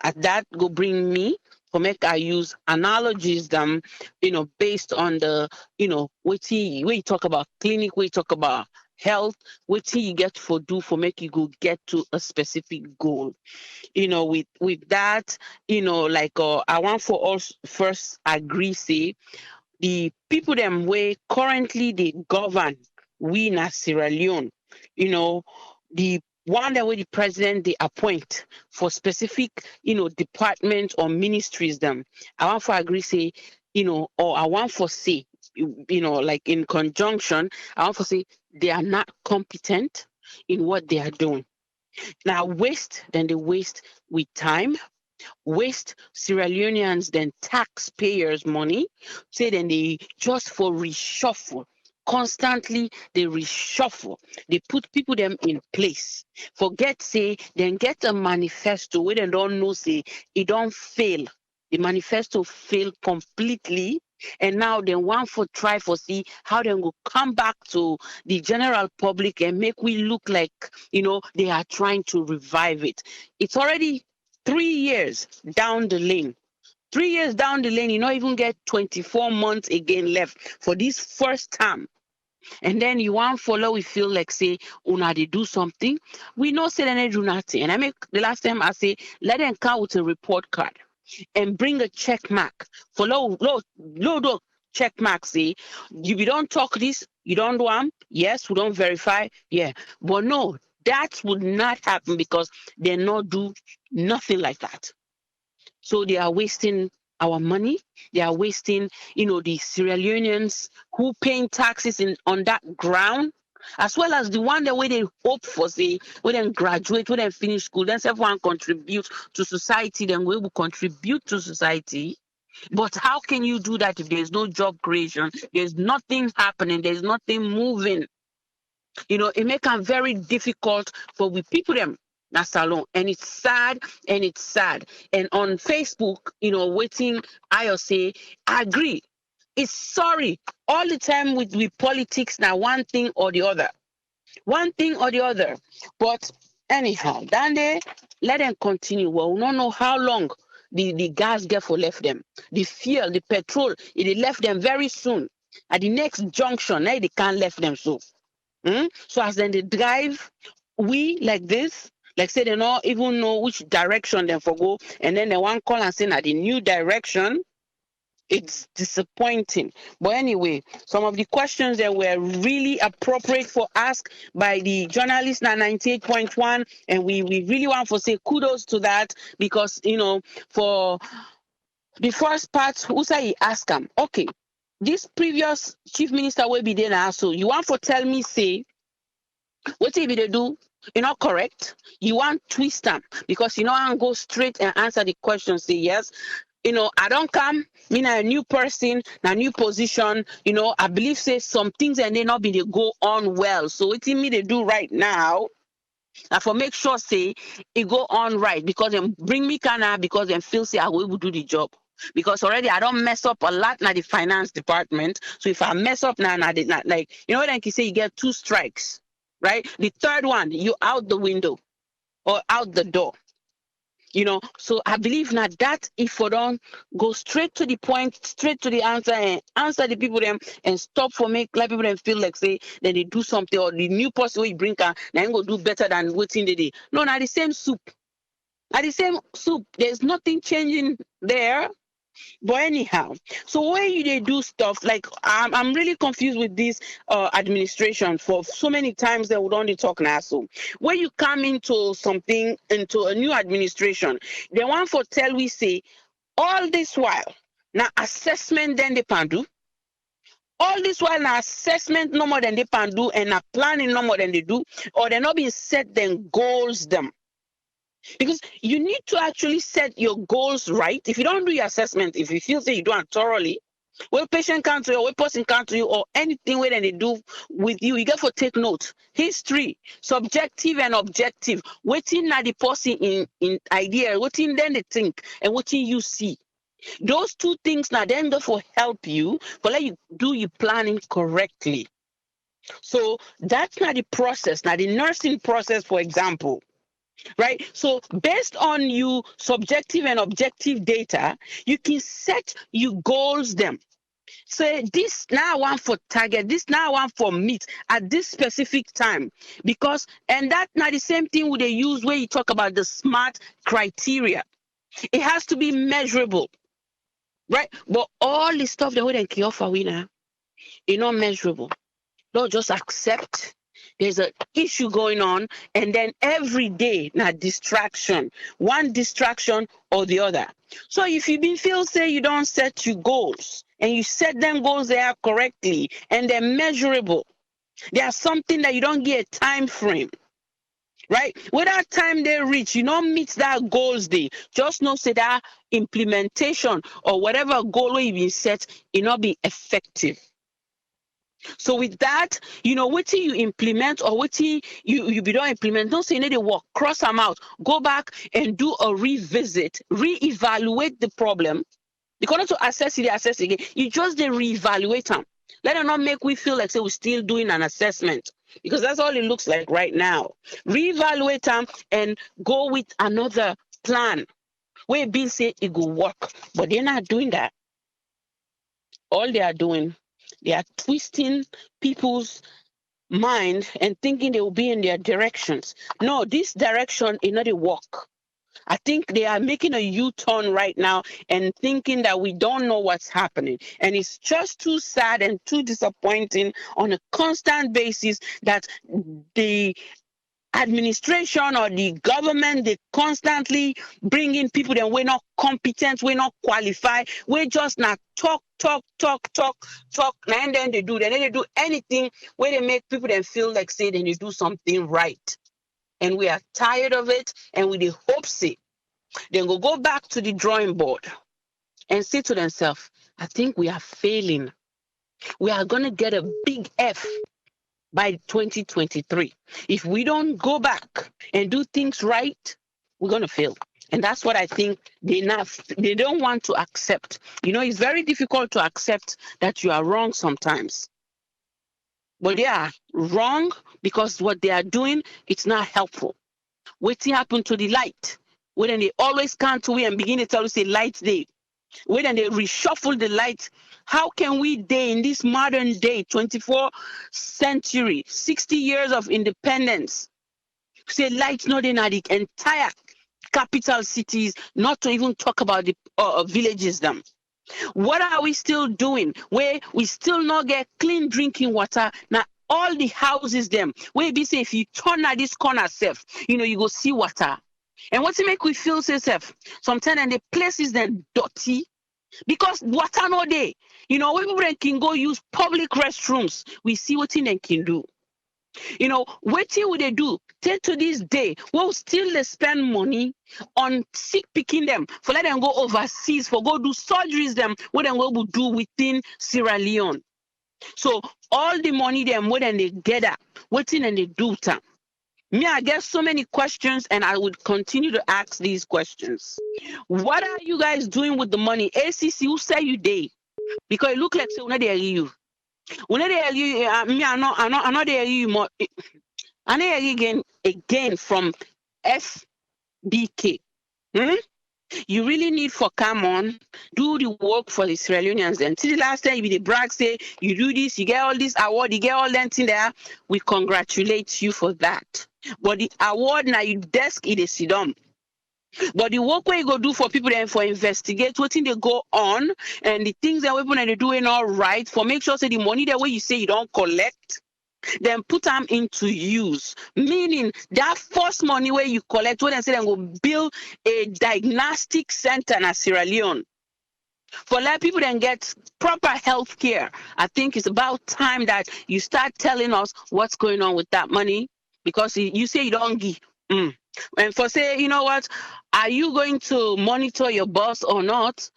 at that go bring me for make I use analogies them, based on the, what we talk about clinic, we talk about health, what you get for do for make you go get to a specific goal. With that, like I want for us first agree say the people them way currently they govern we na Sierra Leone, the one that way the president they appoint for specific, departments or ministries them. I want for agree say, or I want for say, like in conjunction, I want for say they are not competent in what they are doing. Now waste, then they waste with time, waste Sierra Leoneans then taxpayers' money, say then they just for reshuffle. Constantly they reshuffle. They put people them in place. Forget say then get a manifesto where they don't know say it don't fail. The manifesto failed completely. And now they want for try for see how they will come back to the general public and make we look like they are trying to revive it. It's already 3 years down the lane. 3 years down the lane, you not even get 24 months again left for this first time. And then you want follow, we feel like say, una they do something. We know say they do nothing. And I make the last time I say, let them come with a report card and bring a check mark. Follow, load check mark say, if you don't talk this, you don't do them. Yes, we don't verify. Yeah. But no, that would not happen because they not do nothing like that. So they are wasting our money. They are wasting, the Sierra Leoneans who paying taxes on that ground, as well as the one that way they hope for, say, when they graduate, when they finish school, then everyone contribute to society, then we will contribute to society. But how can you do that if there's no job creation? There's nothing happening. There's nothing moving. It make it very difficult for we people them na salon, and it's sad. And on Facebook, waiting, I say I agree. It's sorry all the time with politics now, one thing or the other. But anyhow, then they let them continue. Well, we don't know how long the gas get for left them. The fuel, the petrol, it left them very soon. At the next junction, now they can't left them so. So as then they drive, we like this, like say they don't even know which direction they for go, and then they want call and say that the new direction. It's disappointing. But anyway, some of the questions that were really appropriate for ask by the journalist na 98.1, and we really want to say kudos to that because for the first part, who say he ask him, okay, this previous chief minister will be there now, so you want to tell me say what if they do? You're not correct. You want twist them because I go straight and answer the question. Say yes. I don't come. Me na a new person, na new position. I believe say some things and they not be they go on well. So what me they do right now. And for make sure say it go on right because them bring me kana because them feel say I will able do the job. Because already I don't mess up a lot now the finance department. So if I mess up now, like then you say you get 2 strikes. Right? The third one, you out the window or out the door. So I believe now that if we don't go straight to the point, straight to the answer and answer the people them and stop for make like people them feel like say that they do something or the new person we bring can then go do better than waiting the day. No, not the same soup. Not the same soup. There's nothing changing there. But anyhow, so where you they do stuff like I'm really confused with this administration for so many times they would only talk now. So when you come into a new administration, they want for tell we say all this while now assessment then they can do. All this while now assessment no more than they can do and now planning no more than they do, or they're not being set then goals them. Because you need to actually set your goals right. If you don't do your assessment, if you feel that you do it thoroughly, well, patient come to you, or what person come to you, or anything where they do with you, you get to take note. History, subjective and objective. Waiting na the person in idea, waiting then they think, and waiting you see. Those 2 things now then therefore help you, but let you do your planning correctly. So that's not the process. Now the nursing process, for example, right? So based on you subjective and objective data, you can set you goals them. Say this now one for target, this now one for meet at this specific time. Because and that not the same thing would they use where you talk about the SMART criteria. It has to be measurable, right? But all the stuff that we can care for we now, it's not measurable. Don't just accept there's an issue going on, and then every day now distraction, one distraction or the other. So if you been feel say you don't set your goals and you set them goals there correctly and they're measurable, there's something that you don't get a time frame. Right? When that time they reach, you don't meet that goals day. Just know say that implementation or whatever goal you been set, it not be effective. So with that, what you implement or what you be don't implement, don't say you need to work, cross them out, go back and do a revisit, reevaluate the problem. Because not to assess it again, you just they reevaluate them. Let them not make we feel like say we're still doing an assessment. Because that's all it looks like right now. Reevaluate them and go with another plan. Where Bill say it will work. But they're not doing that. All they are doing, they are twisting people's mind and thinking they will be in their directions. No, this direction is not a walk. I think they are making a U-turn right now and thinking that we don't know what's happening. And it's just too sad and too disappointing on a constant basis that the administration or the government, they constantly bring in people that we're not competent, we're not qualified, we're just not talk, and then they do anything where they make people then feel like say they do something right. And we are tired of it, and we hope say then go back to the drawing board and say to themselves, I think we are failing. We are going to get a big F by 2023. If we don't go back and do things right, we're going to fail. And that's what I think they don't want to accept. It's very difficult to accept that you are wrong sometimes. But they are wrong because what they are doing, it's not helpful. What's happened to the light? When they always come to we and begin to tell us say light day. When they reshuffle the light, how can we day in this modern day, 24th century, 60 years of independence, say light not in the entire capital cities, not to even talk about the villages them. What are we still doing where we still not get clean drinking water? Now all the houses them where be say if you turn at this corner self, you go see water. And what's it make we feel safe? Sometimes and the places that dirty because water no day. When people can go use public restrooms, we see what they can do. What would they do? Till to this day, we'll still spend money on sick picking them for let them go overseas for go do surgeries them what they will do within Sierra Leone. So all the money them what they gather, waiting and they do time. Me, I get so many questions, and I would continue to ask these questions. What are you guys doing with the money? ACC, who say you day? Because it look like say, they you. When they you, me, I know they you more. I know again from FBK. You really need for come on, do the work for the Sierra Leoneans. And till the last time you be the brag say you do this, you get all this award, you get all that thing there. We congratulate you for that. But the award now you desk it is sit down. But the work where you go do for people then for investigate what thing they go on and the things that we're they doing all right for make sure say the money that way you say you don't collect. Then put them into use. Meaning that first money where you collect, when they say they go build a diagnostic center in Sierra Leone. For let people then get proper health care. I think it's about time that you start telling us what's going on with that money. Because you say you don't give. And for say, you know what, are you going to monitor your boss or not?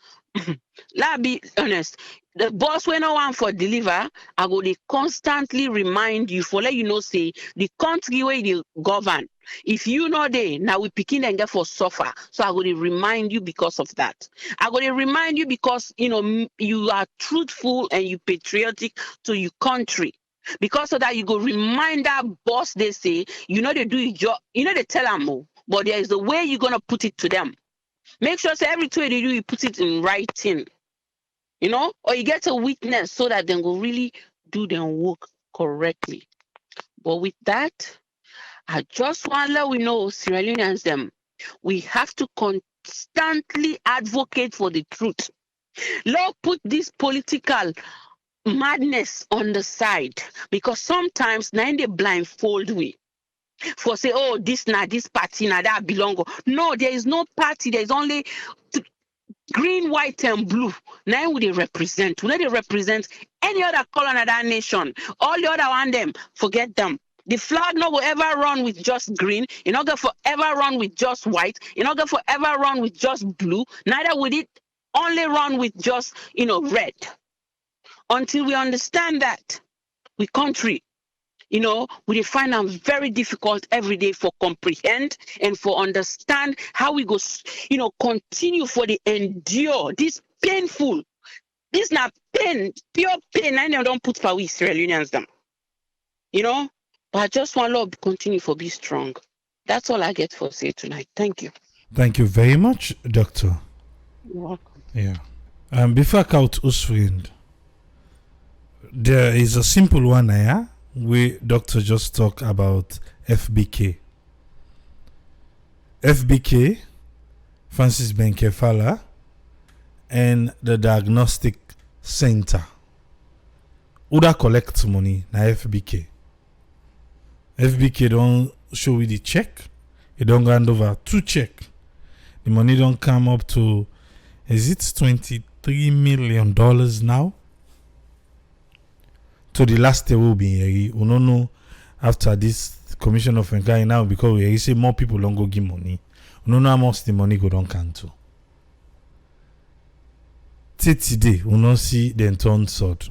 Let's be honest. The boss when no one for deliver, I go they constantly remind you for let you know say the country where they govern. If you know they now we picking and get for suffer. So I go to remind you because of that. I go to remind you because you are truthful and you patriotic to your country. Because so that you go remind that boss, they say, they do your job, they tell them more, but there is a way you're gonna put it to them. Make sure say every way they do, you put it in writing, or you get a witness so that they will really do their work correctly. But with that, I just want to let we know, Sierra Leoneans, them, we have to constantly advocate for the truth. Lord, put this political madness on the side, because sometimes now they blindfold we for say, oh, this party now that belong. No, there is no party. There is only green, white, and blue. Now we they represent. We they represent any other color in that nation. All the other one them, forget them. The flag no will ever run with just green. It not going forever run with just white. It not going forever run with just blue. Neither would it only run with just red. Until we understand that, we country, we find them very difficult every day for comprehend and for understand how we go, continue for the endure this painful. This not pain, pure pain. I don't put for we Sierra Leoneans them, But I just want Lord continue for be strong. That's all I get for say tonight. Thank you. Thank you very much, Doctor. You're welcome. Yeah. Before I count us friend, there is a simple one here. We Doctor just talk about FBK. FBK, Francis Benkefala, and the Diagnostic Center. Who that collect money na FBK? FBK don't show you the check. It don't hand over 2 check. The money don't come up to, is it $23 million now? To the last day will be, we don't know after this commission of inquiry now, because we say more people don't go give money. We don't know how much the money go down can to. Today, we don't see the turn sword.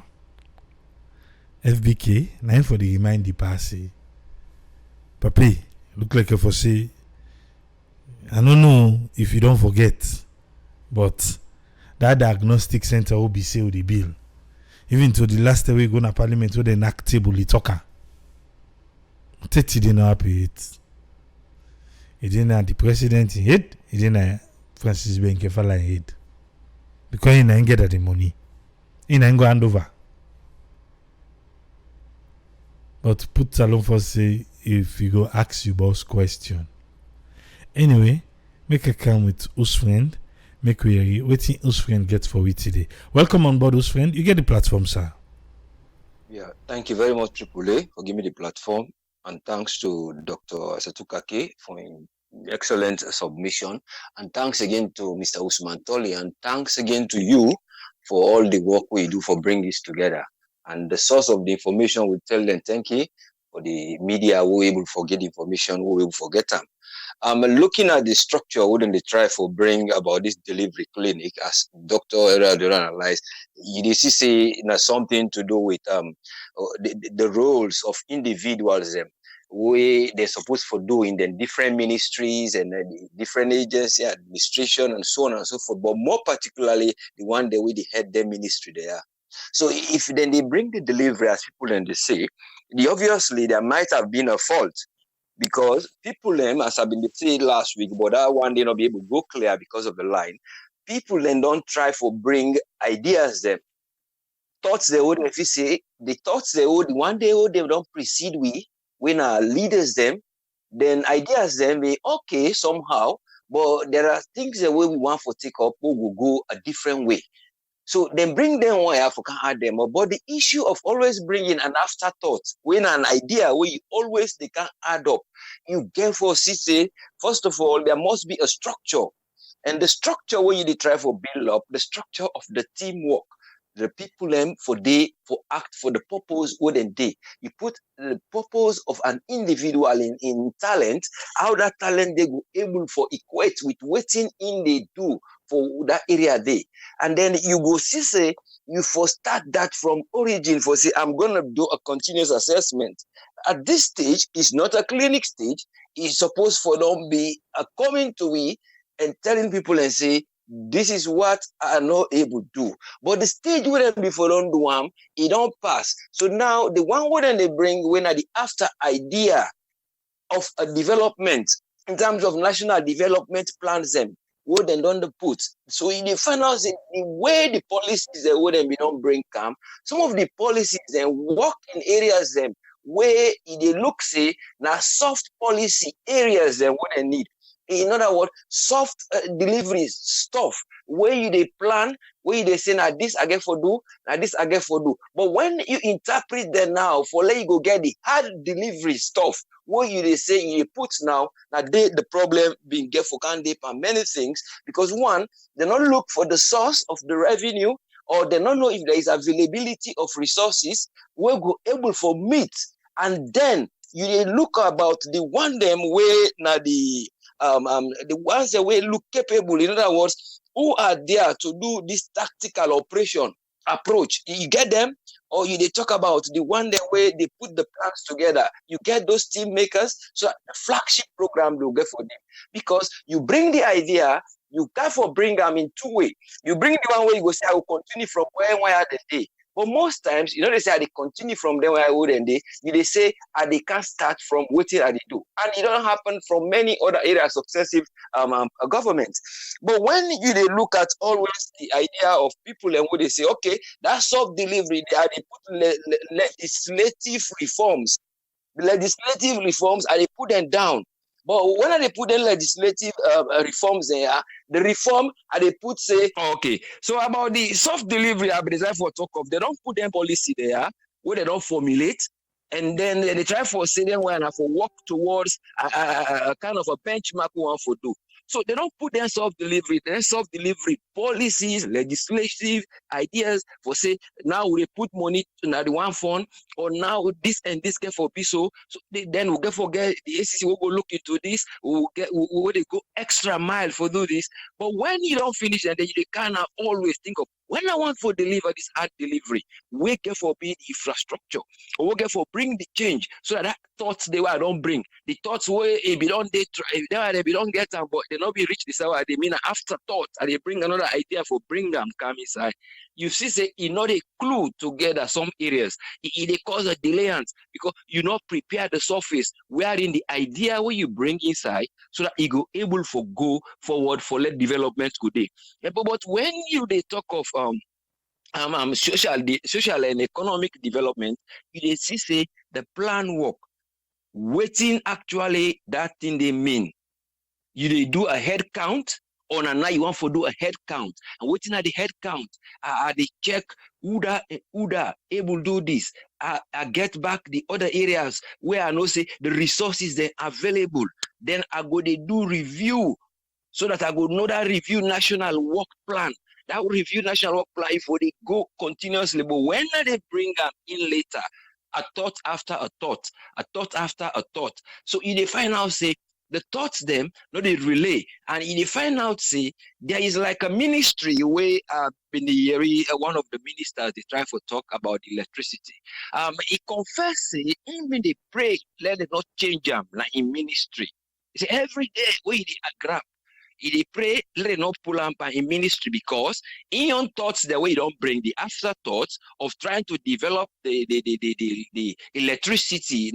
FBK, now for the remind the passé. Papi, look like for say, I don't know if you don't forget, but that diagnostic center will be say the bill. Even to the last day we go to parliament where they knock table the talker. 30 didn't happy it. It didn't have the president in head, it didn't have Francis Benkefala in head. Because he didn't get the money. He didn't go hand over. But put alone for say if you go ask you boss question. Anyway, make a come with us friend. Make we waiting us friend get for we today. Welcome on board, us friend. You get the platform, sir. Yeah, thank you very much, Triple A, for giving me the platform. And thanks to Dr. Satukake for an excellent submission. And thanks again to Mr. Usman Toli. And thanks again to you for all the work we do for bringing this together. And the source of the information, we tell them thank you. For the media who are able to get information, who will forget them. Looking at the structure, wouldn't they try for bring about this delivery clinic, as Dr. Herrera analyzed, you see say something to do with the roles of individuals where they're supposed to do in the different ministries and different agency, administration, and so on and so forth, but more particularly the one that we head their ministry there. So if then they bring the delivery, as people then they say, obviously there might have been a fault, because people then, as I've been saying last week, but that one day not be able to go clear because of the line. People then don't try for bring ideas them. Thoughts they would, if you say the thoughts they would one day they don't precede we when our leaders them, then ideas them be okay somehow, but there are things the way we want to take up, we will go a different way. So then bring them one I can add them. But the issue of always bringing an afterthought, when an idea where you always they can add up, you get for say, first of all, there must be a structure. And the structure where you try for build up, the structure of the teamwork, the people for act for the purpose wouldn't they. You put the purpose of an individual in talent, how that talent they go able for equate with waiting in they do for that area there. And then you go see say you for start that from origin for say I'm gonna do a continuous assessment. At this stage, it's not a clinic stage, it's supposed for them be coming to me and telling people and say this is what I not able to do. But the stage where them before don't do it don't pass. So now the one where they bring when are the after idea of a development in terms of national development plans them what they don't put. So in the final the way the policies that would be don't bring come, some of the policies then work in areas them where they look say now soft policy areas them what they need. In other words, soft deliveries stuff where you they plan, where they say now this I get for do, now this I get for do. But when you interpret them now for let you go get the hard delivery stuff, what you they say you put now the problem being get for candidate and many things because one, they not look for the source of the revenue or they don't know if there is availability of resources where go able for meet and then you they look about the one them way now the ones that will look capable, in other words, who are there to do this tactical operation approach. You get them, or you they talk about the one that way they put the plans together. You get those team makers, so the flagship program will get for them because you bring the idea. You can't for bring them in two ways. You bring the one way you go say I will continue from where are the day. But most times, they say they continue from there where I would and they say they can't start from what they do. And it don't happen from many other areas of successive governments. But when you they look at always the idea of people and what they say, okay, that's soft delivery, they put legislative reforms. The legislative reforms, they put them down. But when they put the legislative reforms there, the reform they put say, okay, so about the soft delivery, I decided for talk of, they don't put them policy there where they don't formulate, and then they try for say them where and for work towards a kind of a benchmark we want for do. So they don't put them soft delivery, then soft delivery policies, legislative ideas for say now we put money to the one fund or now this and this get for so then we'll get forget the ACC will go look into this, we'll go extra mile for do this. But when you don't finish and then you kind of always think of when I want for deliver this hard delivery, we get for build infrastructure, or we get for bring the change so that thoughts they were don't bring the thoughts where they don't they try they don't get them, but they not be reach this hour. They mean afterthought and they bring another idea for bring them come inside. You see, say it not a clue together some areas. It cause a delay because you not prepare the surface wherein the idea where you bring inside so that it go able for go forward for let development go day. But when you they talk of social and economic development, you see say the plan work. Waiting actually that thing they mean. You they do a head count on a now you want to do a head count and waiting at the head count. They check who able do this. I get back the other areas where I know say the resources they available. Then I go they do review so that I go know that review national work plan. That review national work plan if they go continuously. But when they bring them in later, a thought after a thought, a thought after a thought. So in the final say the thoughts them, not they relay. And in the final say there is like a ministry where in the area one of the ministers they try to talk about electricity. He confess say even they pray, let it not change them like in ministry. He say every day we they grab. He pray, let it not pull up in ministry because in your thoughts the way you don't bring the afterthoughts of trying to develop the electricity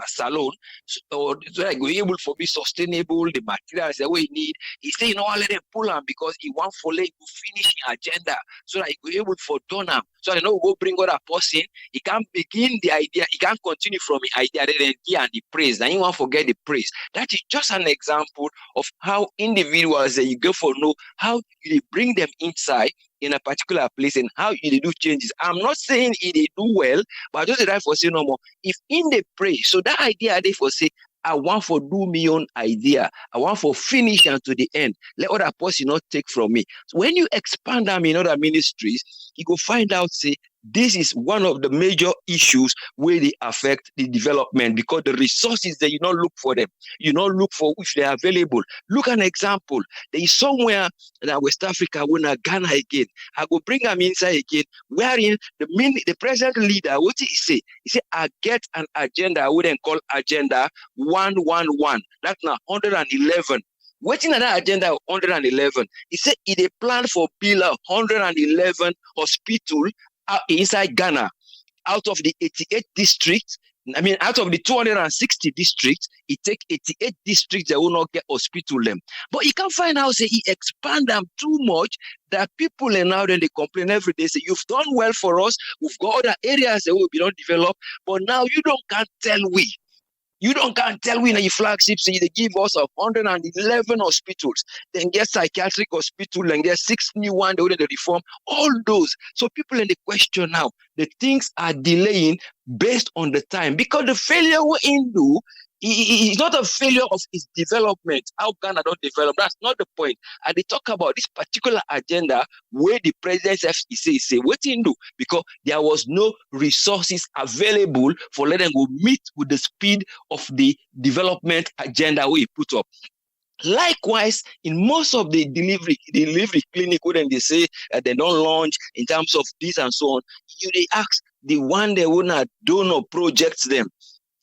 salon so that you're able to be sustainable, the materials the way you need. He say, let them pull up because he want for let you finish your agenda so that you're able for done them. So I know go bring other person, he can't begin the idea, he can't continue from the idea, then give and the praise. Then you won't forget the praise. That is just an example of how individuals that you go for know how you bring them inside in a particular place and how you do changes. I'm not saying they do well, but just that for say no more. If in the pray, so that idea they for say I want for do me own idea. I want for finish and to the end. Let other person not take from me. So when you expand them in other ministries, you go find out say this is one of the major issues where they affect the development because the resources that you not look for them, you not look for if they are available. Look at an example. There is somewhere in West Africa when Ghana again. I go bring them inside again. Wherein the present leader, what he say? He say I get an agenda. I wouldn't call agenda 111. That's now 111. Waiting at that agenda 111, he said it a plan for build 111 hospital inside Ghana. Out of the 88 districts, out of the 260 districts, it take 88 districts that will not get hospital them. But you can find out, say, he expand them too much that people are now then they complain every day, say, you've done well for us, we've got other areas that will be not developed, but now you can't tell we. You can't tell we in your flagship, say they give us 111 hospitals, then get psychiatric hospital, and get 6 new ones, they reform, all those. So people in the question now, the things are delaying based on the time, because the failure we're in do is not a failure of its development. How Ghana don't develop, that's not the point. And they talk about this particular agenda where the president say what in do, because there was no resources available for letting them go meet with the speed of the development agenda we put up. Likewise, in most of the delivery clinic, when they say they don't launch in terms of this and so on, they ask the one they will not donor projects them.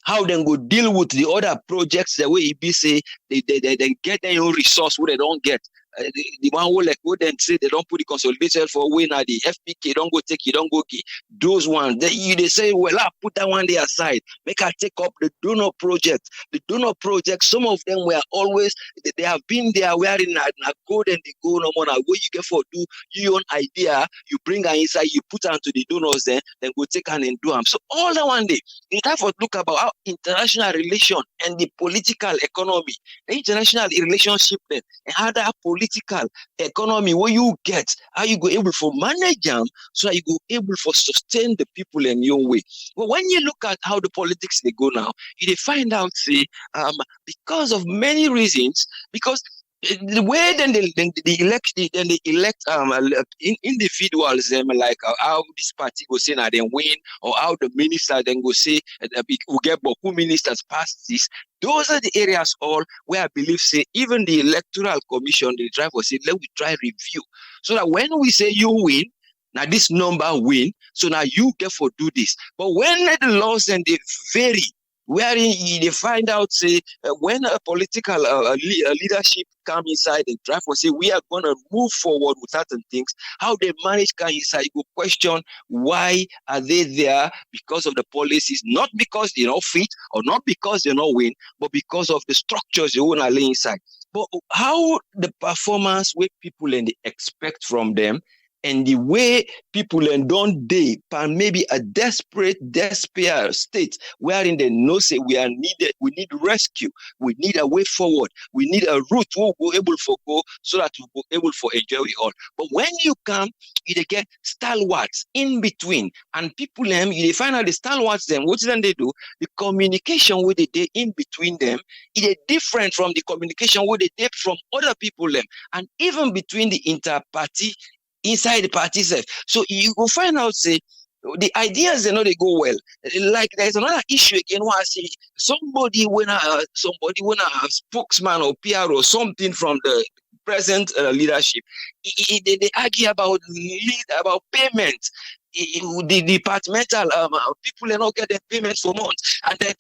How then go deal with the other projects the way it be say they get their own resource where they don't get. The one who like would then say they don't put the consolidated for when the FPK don't go take it, don't go key. Those ones they say, well, I put that one there aside. Make I take up the donor project. The donor project, some of them were always they have been there wearing a code and they go no more. Now where you get for do your own idea, you bring her inside, you put her to the donors then go take her and do them. So all that one day, you have to look about how international relation and the political economy, the international relationship then, and how that political economy where you get, how you go able for manage them, so that you go able for sustain the people in your way. But when you look at how the politics they go now, you find out, say, because of many reasons, because the way then they elect individuals like how this party go say now then win, or how the minister then go say we get Boku ministers past this. Those are the areas all where I believe say even the electoral commission they try for say let we try review, so that when we say you win, now this number win, so now you get for do this. But when the laws then they vary, wherein they find out, say, when a political leadership come inside and try to say, we are going to move forward with certain things, how they manage come inside, you question why are they there, because of the policies, not because they're not fit or not because they're not win, but because of the structures they want to lay inside. But how the performance, what people and they expect from them, and the way people and don't they maybe a desperate state wherein they know say we are needed, we need rescue, we need a way forward, we need a route we'll go able for go so that we'll be able for enjoy it all. But when you come, you get stalwarts in between, and people them you find out the stalwarts them, what then they do, the communication with the day in between them is different from the communication with the day from other people them, and even between the inter-party inside the party self. So you will find out, say, the ideas they know they go well. Like there's another issue again where I see somebody when a spokesman or PR or something from the present leadership, they argue about payment. The departmental people are not getting payment for months, and then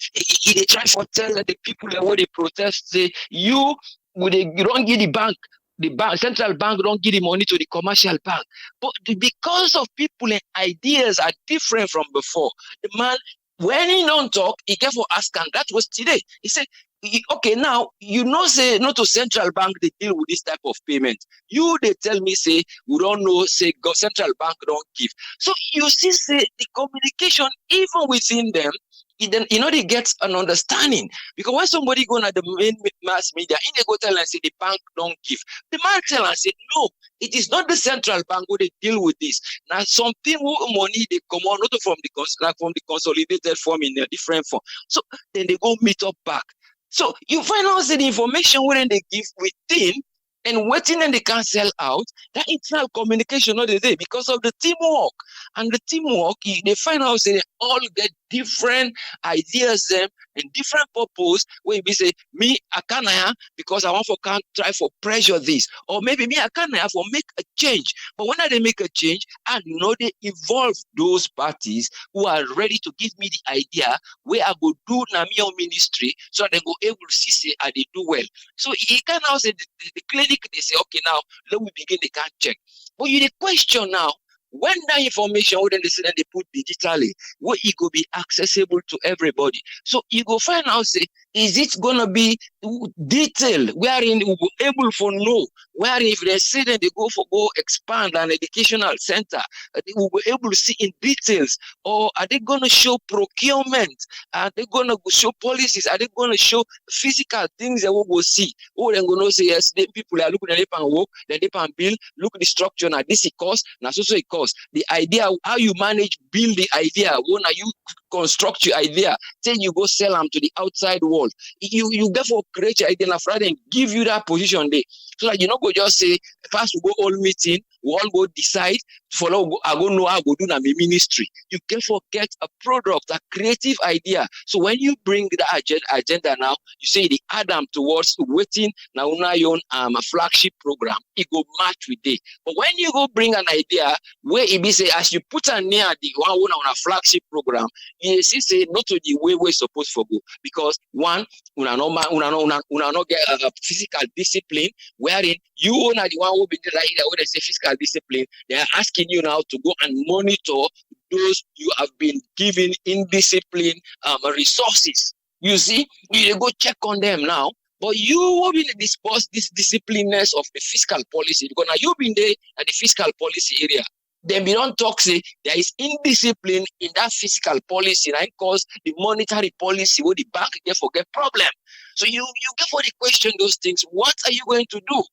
they try to tell the people where they protest, say you don't give the bank. The central bank don't give the money to the commercial bank. But because of people and ideas are different from before, the man, when he don't talk, he get for ask, and that was today. He said, okay, now, say, not to central bank, they deal with this type of payment. They tell me, say, we don't know, say, central bank don't give. So you see, say, the communication, even within them, they get an understanding. Because when somebody go at the main mass media, they go tell and say the bank don't give. The man tell and say, no, it is not the central bank who they deal with this. Now something money they come on, not from the consolidated form in a different form. So then they go meet up back. So you find out that the information when they give within and waiting and they can't sell out, that internal communication not there because of the teamwork. And the teamwork, they find out they all get different ideas them and different purpose where we say me I can't because I want for can try for pressure this, or maybe me I can't for make a change. But when they make a change, I know they involve those parties who are ready to give me the idea where I go do na me own ministry so that they go able to see say I they do well. So he can now say the clinic they say okay now let we begin they can check. But you the question now when that information wouldn't they say that they put digitally where it could be accessible to everybody. So you go find out say is it gonna be detailed wherein we will be able to know wherein if they say that they go expand an educational center, they will be able to see in details, or are they gonna show procurement? Are they gonna show policies? Are they gonna show physical things that we will see? Oh, they're gonna say yes, the people are looking at it and work, then they can build, look at the structure, now this it cost, now so it cost. The idea, how you manage, build the idea, when are you construct your idea, then you go sell them to the outside world. You therefore create your idea Friday and give you that position there. So that you not go just say, first we go all meeting, we all go decide, follow, I go know how I go do na my ministry. You can forget a product, a creative idea. So when you bring the agenda now, you say the add them towards waiting now your own flagship program, it go match with it. But when you go bring an idea where it be say as you put a near the one on a flagship program, you see say not to the way we're supposed to go, because one, una not get a physical discipline wherein you are the one who be right there when they say physical discipline, they are asking you now to go and monitor those you have been given indiscipline resources. You see, you go check on them now. But you will be disposed this disciplineness of the fiscal policy, because now you've been there at the fiscal policy area. Then we don't talk say there is indiscipline in that fiscal policy, and cause the monetary policy where the bank therefore get problem. So you get for the question those things. What are you going to do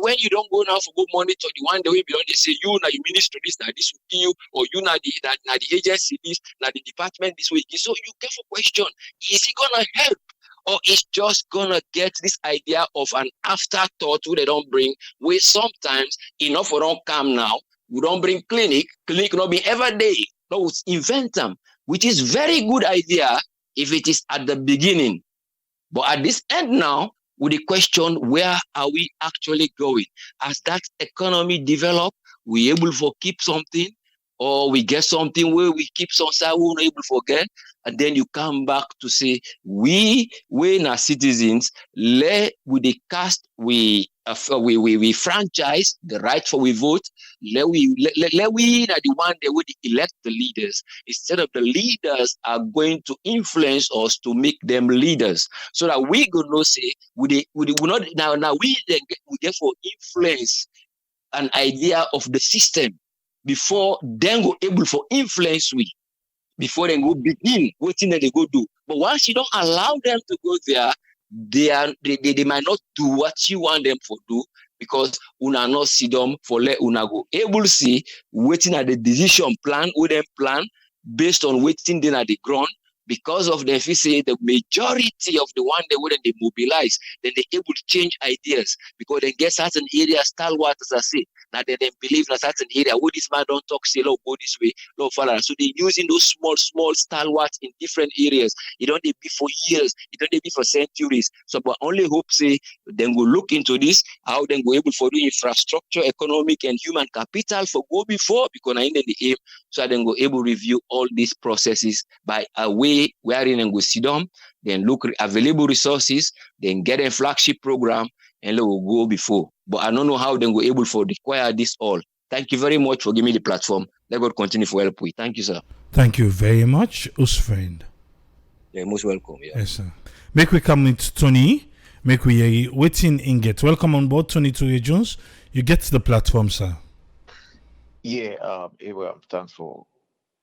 when you don't go now for go monitor the one the way beyond they say you now you minister this now this will kill you, or you now the agency this now the department this way. So you get for question, is it gonna help? Or it's just gonna get this idea of an afterthought who they don't bring, where sometimes enough for don't come now. We don't bring clinic not be every day. No, invent them, which is very good idea if it is at the beginning. But at this end now, with the question, where are we actually going? As that economy develop, we able to keep something, or we get something where we keep some side we're not able to forget, and then you come back to say we now citizens let we the cast we franchise the right for we vote, let we are the one that would elect the leaders, instead of the leaders are going to influence us to make them leaders, so that we go no say we not now we therefore influence an idea of the system before then go able for influence we, before they go begin waiting that they go do. But once you don't allow them to go there, they might not do what you want them to do, because una not see them for let una go able to see waiting at the decision plan with them plan based on waiting then at the ground. Because of the if you say the majority of the one they wouldn't they mobilize, then they able to change ideas, because they get certain areas stalwart as I say. Now they believe in a certain area where this man don't talk say look go this way, look follow. So they using those small stalwarts in different areas. It don't they be for years, it don't they be for centuries. So but only hope say then go look into this, how then go able for do infrastructure, economic and human capital for go before, because I end the aim, so then go able to review all these processes by a way wherein and go sit down, then look available resources, then get a flagship program, and let will go before. But I don't know how they go able for require this all. Thank you very much for giving me the platform. Let God continue for help with. Thank you, sir. Thank you very much, us friend. Yeah, most welcome. Yeah. Yes, sir. Make we come with Tony. Make we waiting in get. Welcome on board, Tony Toure Jones. You get the platform, sir. Yeah, Abraham, thanks for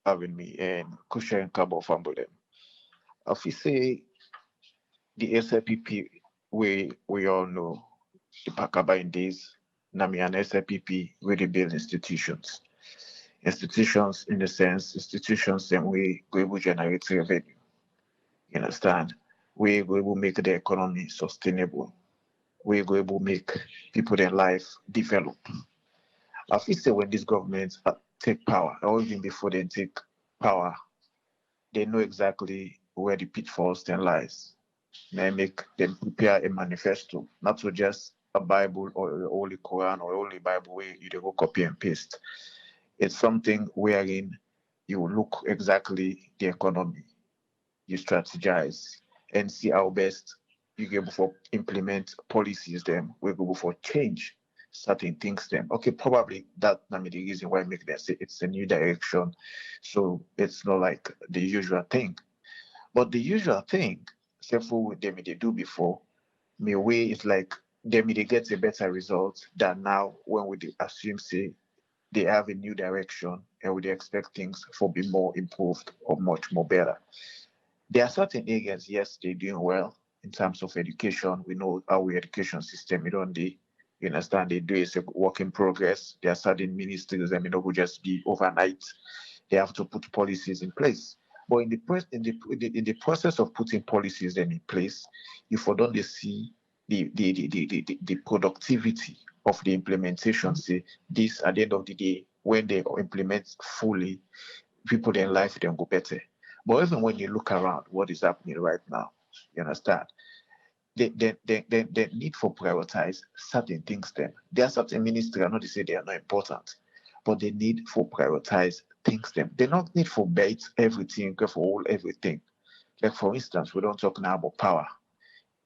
having me, and Kusha and Kabo Fambolem. If we say the SLPP, we all know the Pakaba days, Nami and SLPP, we build institutions. Institutions, in a sense, institutions that we will generate revenue. You understand? We will make the economy sustainable. We will make people their life develop. If we say when these governments take power, or even before they take power, they know exactly where the pitfalls then lies. They make them prepare a manifesto, not to just a Bible or a Holy Quran or Holy Bible where you go copy and paste. It's something wherein you look exactly the economy, you strategize and see how best you get before implement policies them, we go before change certain things them. Okay, probably that may be the reason why I make that say it's a new direction. So it's not like the usual thing. But the usual thing, except for what they do before, my way is like they may get a better result than now when we assume say they have a new direction and we expect things for be more improved or much more better. There are certain areas, yes, they're doing well in terms of education. We know our education system, you understand, they do is a work in progress. There are certain ministries, who just be overnight. They have to put policies in place. But in the process of putting policies then in place, you for don't they see the productivity of the implementation. Say this at the end of the day, when they implement fully, people their life then go better. But even when you look around what is happening right now, you understand, the need for prioritize certain things then. There are certain ministries, I'm not to say they are not important, but they need for prioritize things them. They not need for bait everything, go for all everything. Like for instance, we don't talk now about power.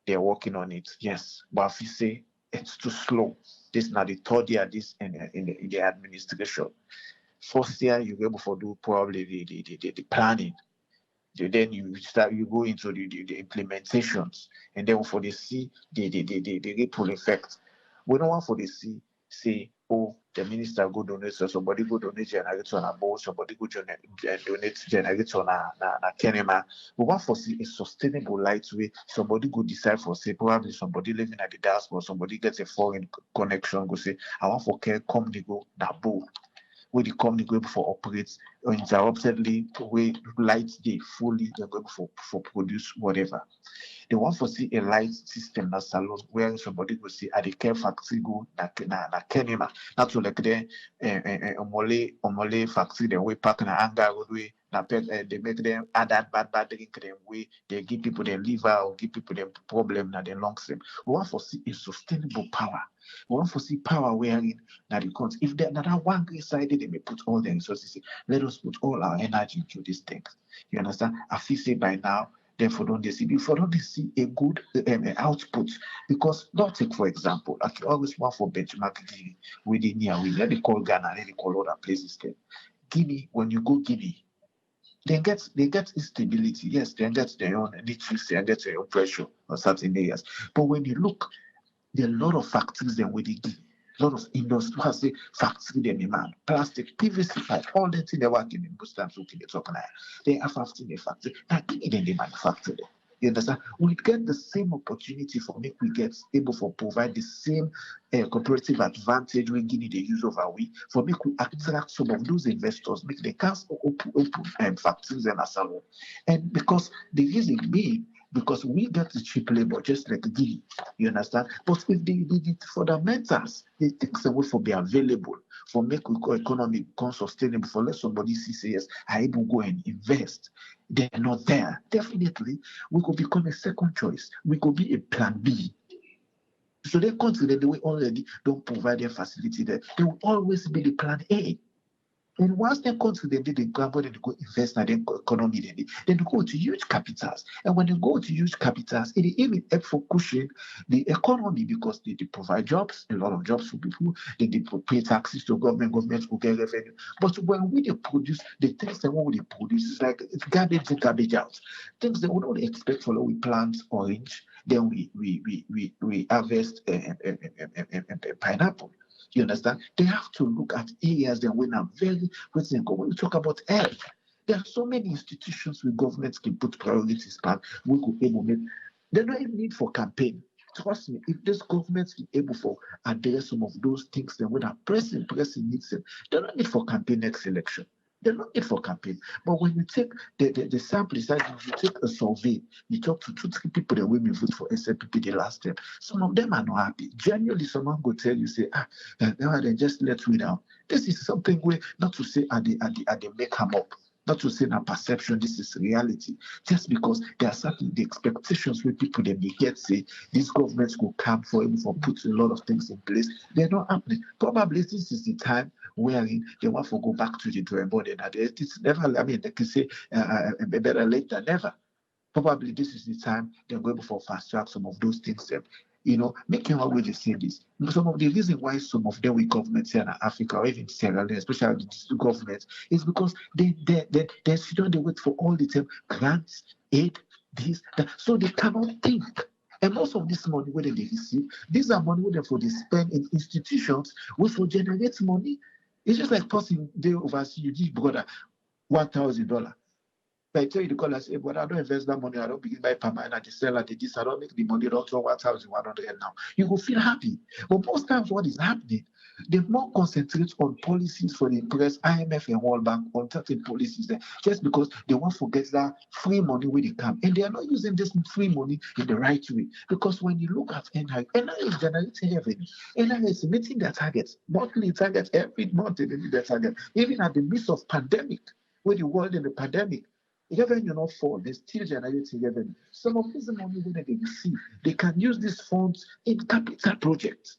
They're working on it, yes. But if you say it's too slow, this now the third year this in the administration. First year you able to do probably the planning. Then you go into the implementations, and then for the see the ripple effect. We don't want for the see say, oh, the minister go donate, so somebody go donate generator on a boat, somebody go donate generator on a kenema. We want for see a sustainable light way. Somebody go decide for say probably somebody living at the diaspora, somebody gets a foreign connection, go say I want for care company go na boat where the company going for operates uninterruptedly, where lights they fully they're going for produce whatever. They want to see a light system na salon where somebody go see at the care factory go na kenema. Not to like the omole factory then we pack na anger way they make them add that bad drink them way they give people their liver or give people their problem na their lungs them. We want to see a sustainable power. We want to see power wherein that the cons. If they're not one great side, they may put all their resources. Let us put all our energy into these things. You understand? I feel say by now, therefore don't they see before don't they see a good output? Because don't take for example, like you always want for benchmark within here, we let me call Ghana, let me call other places there. Guinea, when you go Guinea, they get instability. Yes, they get their own literacy, they get their own pressure on certain areas. But when you look, there are a lot of factories then where they give. A lot of industry, I say factory them man, plastic, PVC pipe, all that thing they working in most times looking at talking. They have factory in the factory. Now then they manufacture them. You understand? We get the same opportunity for make we get able for provide the same comparative advantage we give the use of our we for make we attract some of those investors, make the council open factories and salon. And because the reason being because we get the cheap labor just like Guinea, you understand? But if they did it fundamentals, the things that will for be available for make we economy become sustainable, for let somebody see say yes, I able go and invest. They're not there. Definitely, we could become a second choice. We could be a plan B. So they consider they will already don't provide their facility there. They will always be the plan A. And once they come to them, they gamble, they go invest in the economy, then they go to huge capitals. And when they go to huge capitals, it even help for pushing the economy because they provide jobs, a lot of jobs for people, they pay taxes to government will get revenue. But when we produce, the things that we produce is like it's garbage in, garbage out. Things that we don't expect for we plant orange, then we harvest pineapple. You understand? They have to look at areas that we are very critical. When we talk about health, there are so many institutions where governments can put priorities back. We could able make. There's no need for campaign. Trust me, if this government is able to address some of those things, then when a pressing needs them, they don't need for campaign next election. They're not need for campaign. But when you take the sample, you take a survey, you talk to 2-3 people that women vote for SLPP the last time. Some of them are not happy. Genuinely, someone will tell you, say, they just let me down. This is something where not to say they make them up. Not to say that perception, this is reality. Just because there are certain the expectations where people they may get say these governments will come for even for put a lot of things in place. They're not happening. Probably this is the time wherein they want to go back to the drawing board and that it's never. I mean, they can say better late than never. Probably this is the time they're going for fast track some of those things. Making our way to say this. Some of the reason why some of them with governments here in Africa or even Sierra Leone, especially the governments, is because they sit down, they wait for all the time grants, aid, this, that. So they cannot think. And most of this money, whether they receive, these are money whether for they spend in institutions which will generate money. It's just like person they oversee you give brother $1,000. I tell you the call, I say, but I don't invest that money. I don't begin by permanent at the seller. I don't make the money around 1,100 now. You will feel happy. But most times, what is happening? They more concentrate on policies for the press, IMF and World Bank on certain policies there, just because they want to get that free money when they come. And they are not using this free money in the right way. Because when you look at NI is generating revenue. NI is meeting their targets, monthly targets every month, they meet their target. Even at the midst of pandemic, when the world in the pandemic, revenue not fall, they still generating revenue. Some of this money that they receive, they can use these funds in capital projects.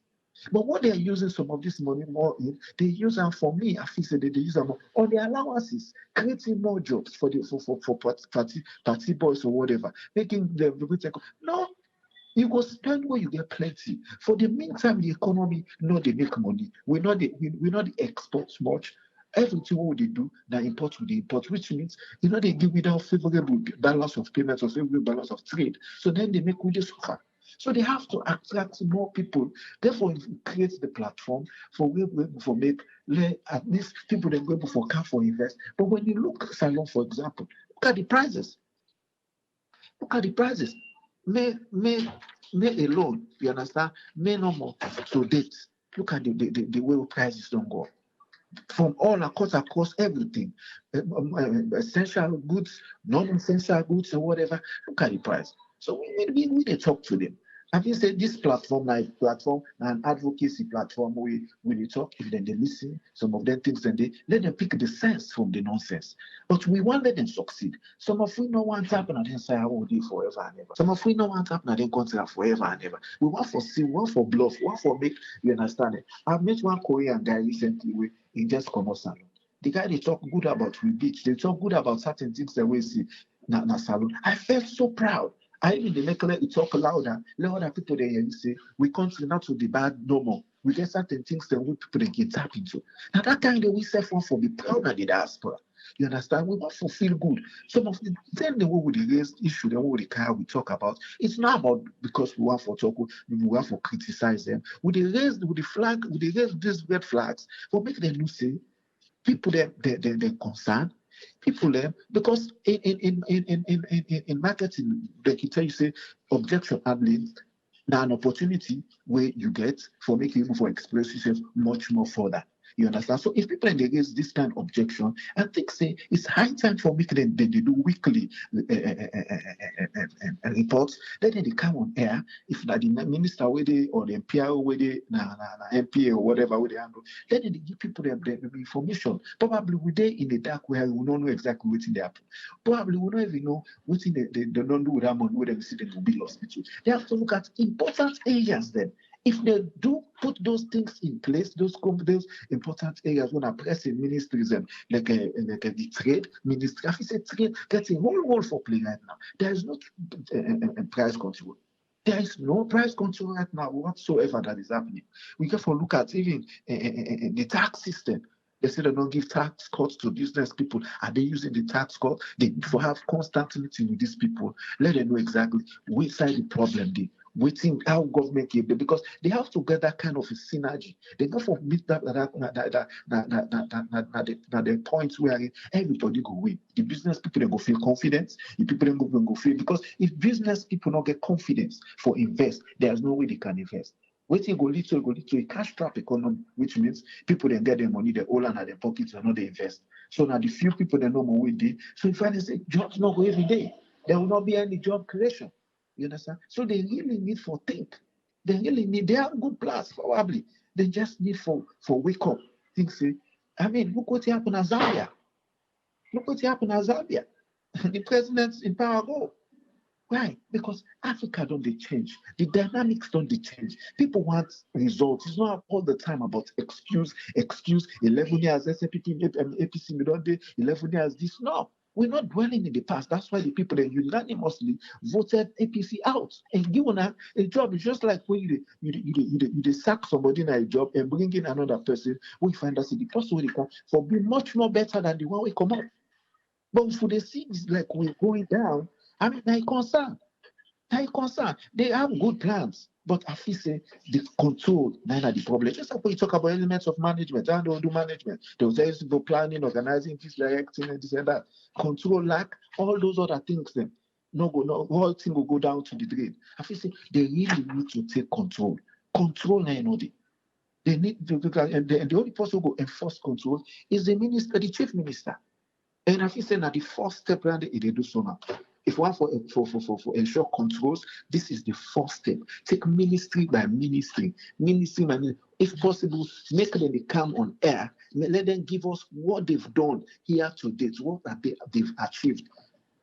But what they are using some of this money more in, they use them for me. I feel they use them on the allowances, creating more jobs for party boys or whatever, making them no. You go spend where you get plenty. For the meantime, the economy, they make money. We not the export much. Everything what they do, they import with the import, which means they give without favorable balance of payments or favorable balance of trade. So then they make with suffer. So they have to attract more people. Therefore, it creates the platform for make at least people that go for come for invest. But when you look at salon, for example, look at the prices. Look at the prices. May alone, you understand? May no more to date. Look at the way prices don't go. From all across everything, essential goods, non-essential goods, or whatever. Look at the price. So we need to talk to them. Have you said this platform, like platform, an advocacy platform, we talk, if they listen, some of them things, and they let them pick the sense from the nonsense. But we want let them succeed. Some of we know what's happening and then say I will do forever and ever. Some of we know what's happening and then continue forever and ever. We want for see, we want for bluff, we want for make you understand it. I've met one Korean guy recently he just come out salon. The guy they talk good about we beach, they talk good about certain things that we see na salon. I felt so proud. I even the make it talk louder. Let other people there and say we continue not to the bad no more. We get certain things that we people they get tap into. Now that kind of we say for be proud of the diaspora. You understand? We want to feel good. Some of the then the way we raise issue, the way we talk about, it's not about because we want for talk, we want for criticize them. Would they raise these red flags for make them say people they're concerned. People them because in marketing they can tell you say objection handling now an opportunity where you get for making you for express yourself much more further. You understand? So if people they raise this kind of objection and think say it's high time for making them they do weekly reports, then they come on air. If not the minister with it or the MPR with it, MPA or whatever with the handle, then they give people the information. Probably we they in the dark where we don't know exactly what's in the happen. Probably we don't even know what's in they don't do with that money where they see them will be hospital. They have to look at important areas then. If they do put those things in place, those important areas when I press in ministries and like the trade ministry, if it's trade gets a whole role for play right now. There is no price control. There is no price control right now whatsoever that is happening. We can look at even the tax system. They say they don't give tax cuts to business people. Are they using the tax cut? They for have constant meeting with these people. Let them know exactly which side the problem they. Waiting how government give them because they have to get that kind of a synergy. They go for meet that the points where everybody go win. The business people they go feel confidence. The people they go feel because if business people not get confidence for invest, there's no way they can invest. Waiting go lead to a cash trap economy, which means people then get their money, they all under their pockets and not they invest. So now the few people they know more with they. So if I say jobs not go every day, there will not be any job creation. You understand? So they really need for think. They really need. They have good plans probably. They just need for wake up. Think say. I mean, look what happened in Zambia. Look what happened in Zambia. The presidents in power go. Why? Because Africa don't they change. The dynamics don't they change. People want results. It's not all the time about excuse. 11 years SAPP, APC, we don't do 11 years this. No, we're not dwelling in the past. That's why the people that unanimously voted APC out and given a job. It's just like when you sack somebody in a job and bring in another person, we find that the person will come for be much more better than the one we come up. But for the things like we're going down, I mean, they're concerned. They have good plans, but I feel say the control, none of the problem. Just like when you talk about elements of management, I don't do management. They will say for planning, organizing, this, directing, and this and that. Control lack, all those other things then. No, whole thing will go down to the drain. I feel say they really need to take control. Control now, they need to, and the only person who will enforce control is the minister, the chief minister. And I feel say now the first step around it, they do so now. If one for ensure controls, this is the first step. Take ministry by ministry, if possible, make them come on air. Let them give us what they've done here to date, what they've achieved.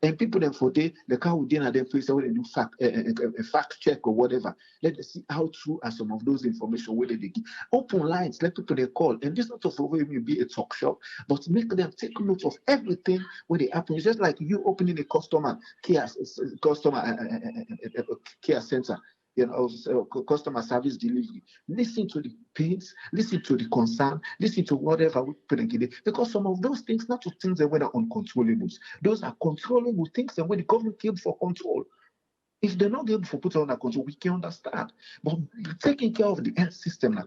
And people then for they come within and then face when they do fact check or whatever. Let us see how true are some of those information where they give. Open lines, let people they call. And this not of may be a talk shop, but make them take note of everything where they happen. It's just like you opening a customer care center. Customer service delivery. Listen to the pains, listen to the concern, listen to whatever we put in. Because some of those things, not to things that were uncontrollable. Those are controllable things and when the government came for control. If they're not able to put it under control, we can understand. But taking care of the health system like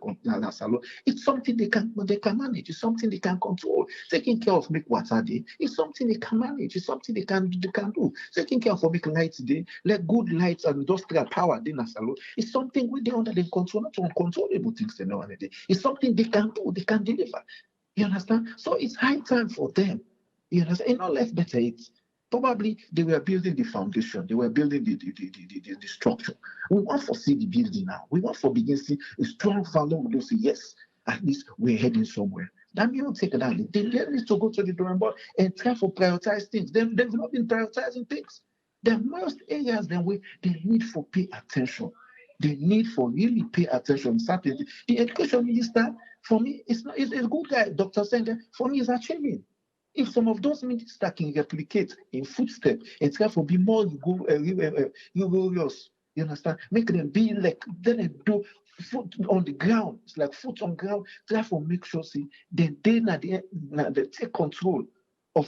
Salo, it's something they can manage. It's something they can control. Taking care of make water day, it's something they can manage. It's something they can do. Taking care of make lights day, let good lights and industrial power day Salo, it's something we they under their control, not uncontrollable things they know on a day. It's something they can do, they can deliver. You understand? So it's high time for them. You understand? And not left better it's. Probably they were building the foundation, they were building the structure. We want to see the building now. We want to begin to see a strong foundation. We say, yes, at least we're heading somewhere. That means take it down. They need to go to the drawing board and try to prioritize things. They've not been prioritizing things. There are most areas that they need for pay attention. They need for really pay attention. Certainly, the education minister, for me, it's a good guy. Dr. Sender, for me, is achieving. If some of those ministers can replicate in footsteps and try to be more rigorous, you understand? Make them be like, then they do foot on the ground. It's like foot on ground. Try to make sure, see, then they take control of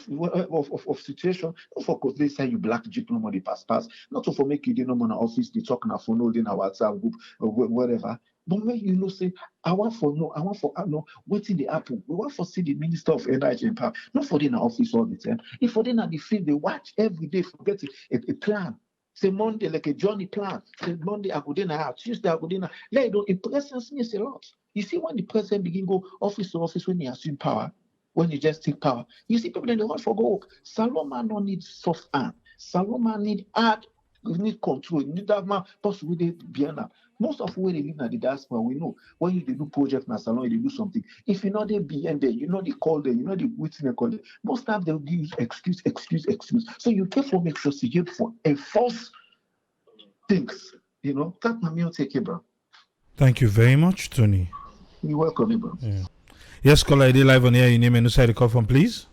situation. Not for because they say you black diploma the pass. Not for make you didn't know on office, they talk on a phone, in our WhatsApp group or whatever. But when say, I want for know what's in the apple. We want for see the Minister of Energy and Power, not for in the office all the time. If for them at the field, they watch every day, forget a plan. Say Monday, like a journey plan. Say Monday, I go dinner, Tuesday, I go dinner. Let it impresses me a lot. You see, when the president begin go office to office when he assume power, when he just take power, you see people in the world for go. Saloma don't need soft hand. Saloma need hard. You need control. You need that man possibly beyond that. Most of where they live in the diaspora, we know when you do project in salon, they do something. If you know they beyond there, you know they call them, you know they waiting and call them. Most times they'll give excuse. So you careful make sure you for enforce things. You know, that my meal take it, bro. Thank you very much, Tony. You're welcome, bro. Yeah. Yes, caller ID live on air. Your name and who side the call from, please.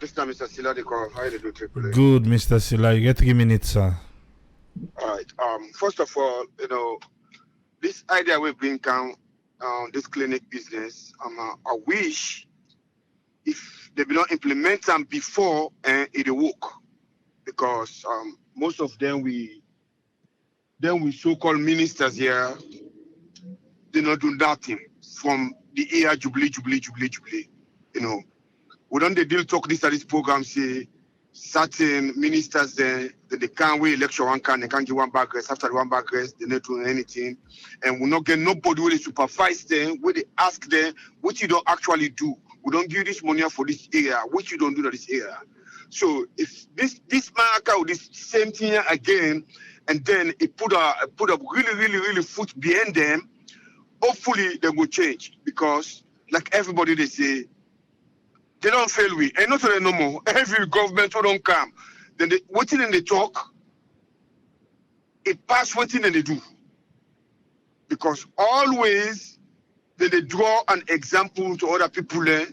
This time, Mr. Silla, the call. How you do, Triple A? Good, Mr. Silla. You get 3 minutes, sir. All right. First of all, this idea we bring down this clinic business. I wish if they don't implement them before it work, because most of them we so-called ministers here, they not do nothing from the year jubilee. We don't deal talk this at this program say certain ministers they can't wait election one they can't give one back rest after the one back rest they not do anything, and we not get nobody where they supervise them, where they ask them what you don't actually do. We don't give this money for this area, what you don't do to this area. So if this man account this same thing again, and then it put up really foot behind them, hopefully they will change, because like everybody they say, They don't fail we. And not no more. Every government who don't come, then they waiting and they talk, it pass waiting and they do. Because always then they draw an example to other people there,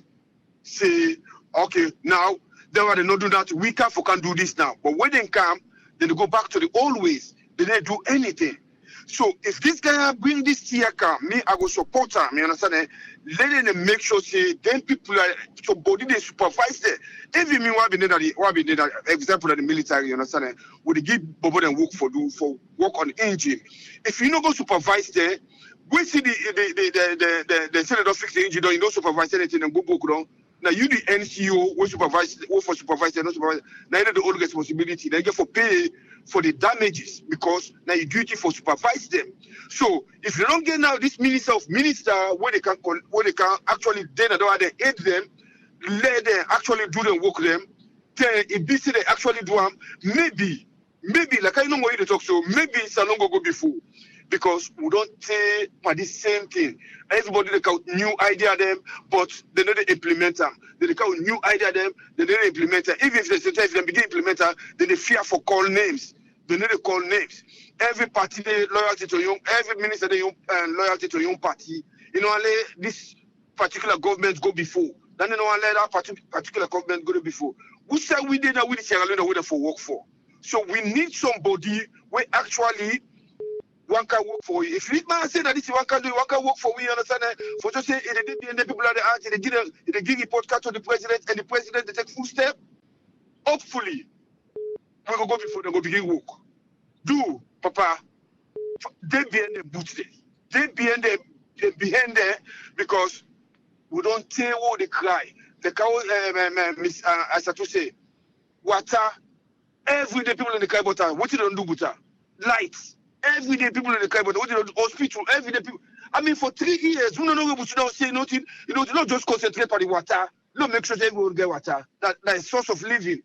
say, okay, now they were not do that, we can do this now. But when they come, then they go back to the old ways. They didn't do anything. So if this guy bring this here come, me, I will support him. You understand? Let them make sure say then people are somebody they supervise there. Even me what be that example of the military, you understand? Would they give Bobo and work for work on engine. If you not go supervise there, we see the Senate don't fix the engine, you don't supervise anything and go down. Now you the NCO we supervise for supervisor, not supervise. Now you the old responsibility. They get for pay for the damages because now you duty for supervise them. So if you don't get now this minister where they can actually then they aid them, let them actually do them work them. Then if this they actually do them, maybe like I know what you talk so maybe it's a long go before. Because we don't say the same thing. Everybody they got new idea them, but they don't implement them. They got new idea them, they don't implement them. Even if they sometimes they begin implement them, then they fear for call names. They need to call names. Every party they loyalty to you, every minister they loyalty to your party. You know, let this particular government go before. Then you know, let that particular government go before. Who said we did that with the Sierra Leone we for work for? So we need somebody where actually one can work for you. If Litman say that this one can do, one can work for we, understand? For just say the people are the art, they give report card to the president, and the president they take full step. Hopefully, we will go before they go begin work. Do, Papa, they behind the boots there. They behind there because we don't tell what they cry. The cow, Miss Asatu say, water, every day people in the cry water, what you don't do water? Lights. Every day people in the Caribbean, hospital, every day people. I mean, for 3 years, we don't know what you don't say nothing. You know, not just concentrate on the water. Don't make sure everyone get water. That is source of living.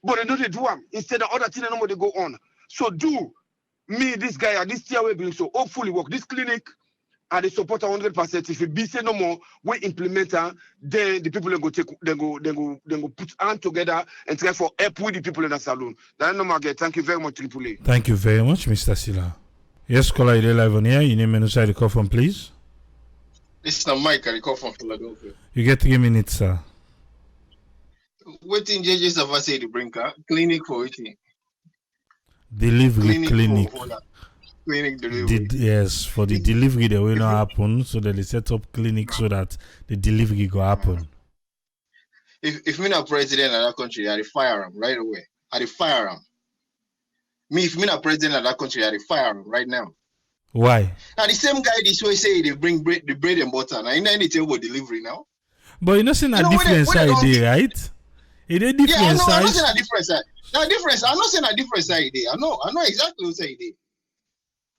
But they know they do them. Instead of other things, they go on. So do me, this guy, and this tier will be so hopefully work. This clinic and they support 100%. If it be say no more, we implement her, then the people go take they go put hand together and try for help with the people in the salon. That's no more. Thank you very much, Triple A. Thank you very much, Mr. Silla. Yes, caller, you're live on here. Your name and inside the call from, please. This is Mike. I call from Philadelphia. You get 3 minutes, sir. Waiting JJ Sava say the brinker clinic for waiting. Delivery clinic. Clinic delivery. Yes, for the delivery that will not happen, so that they set up clinics so that the delivery go happen. If me not president of that country, I fire him right away. I fire him. Me, if me not president of that country, I fire him right now. Why? Now the same guy this way say they bring the bread and butter. Now you know anything about delivery now. But you know saying a different side there, right? It a different I'm side. not saying a different side. Now difference. I'm not saying a different side there. I know exactly what say there.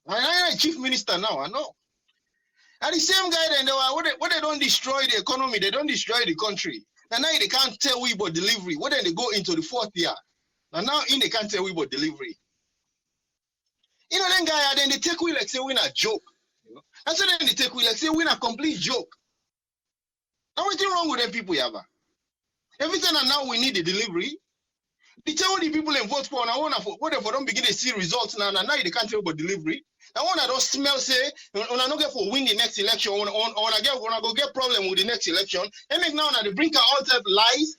I am chief minister now. I know. And the same guy then when they don't destroy the economy, they don't destroy the country. And now they can't tell we about delivery. When they go into the 4th year, and now they can't tell we about delivery. You know, then guy, then they take we like say we not joke. You know? And so then they take we like say we not complete joke. Now what's wrong with them people, Yaba? Every time and now we need the delivery. They tell the people in vote for now, what if we don't begin to see results now, and now they can't tell about delivery. I want to don't smell say, when I don't get for win the next election, when I go get problem with the next election, and make now they bring out all type lies.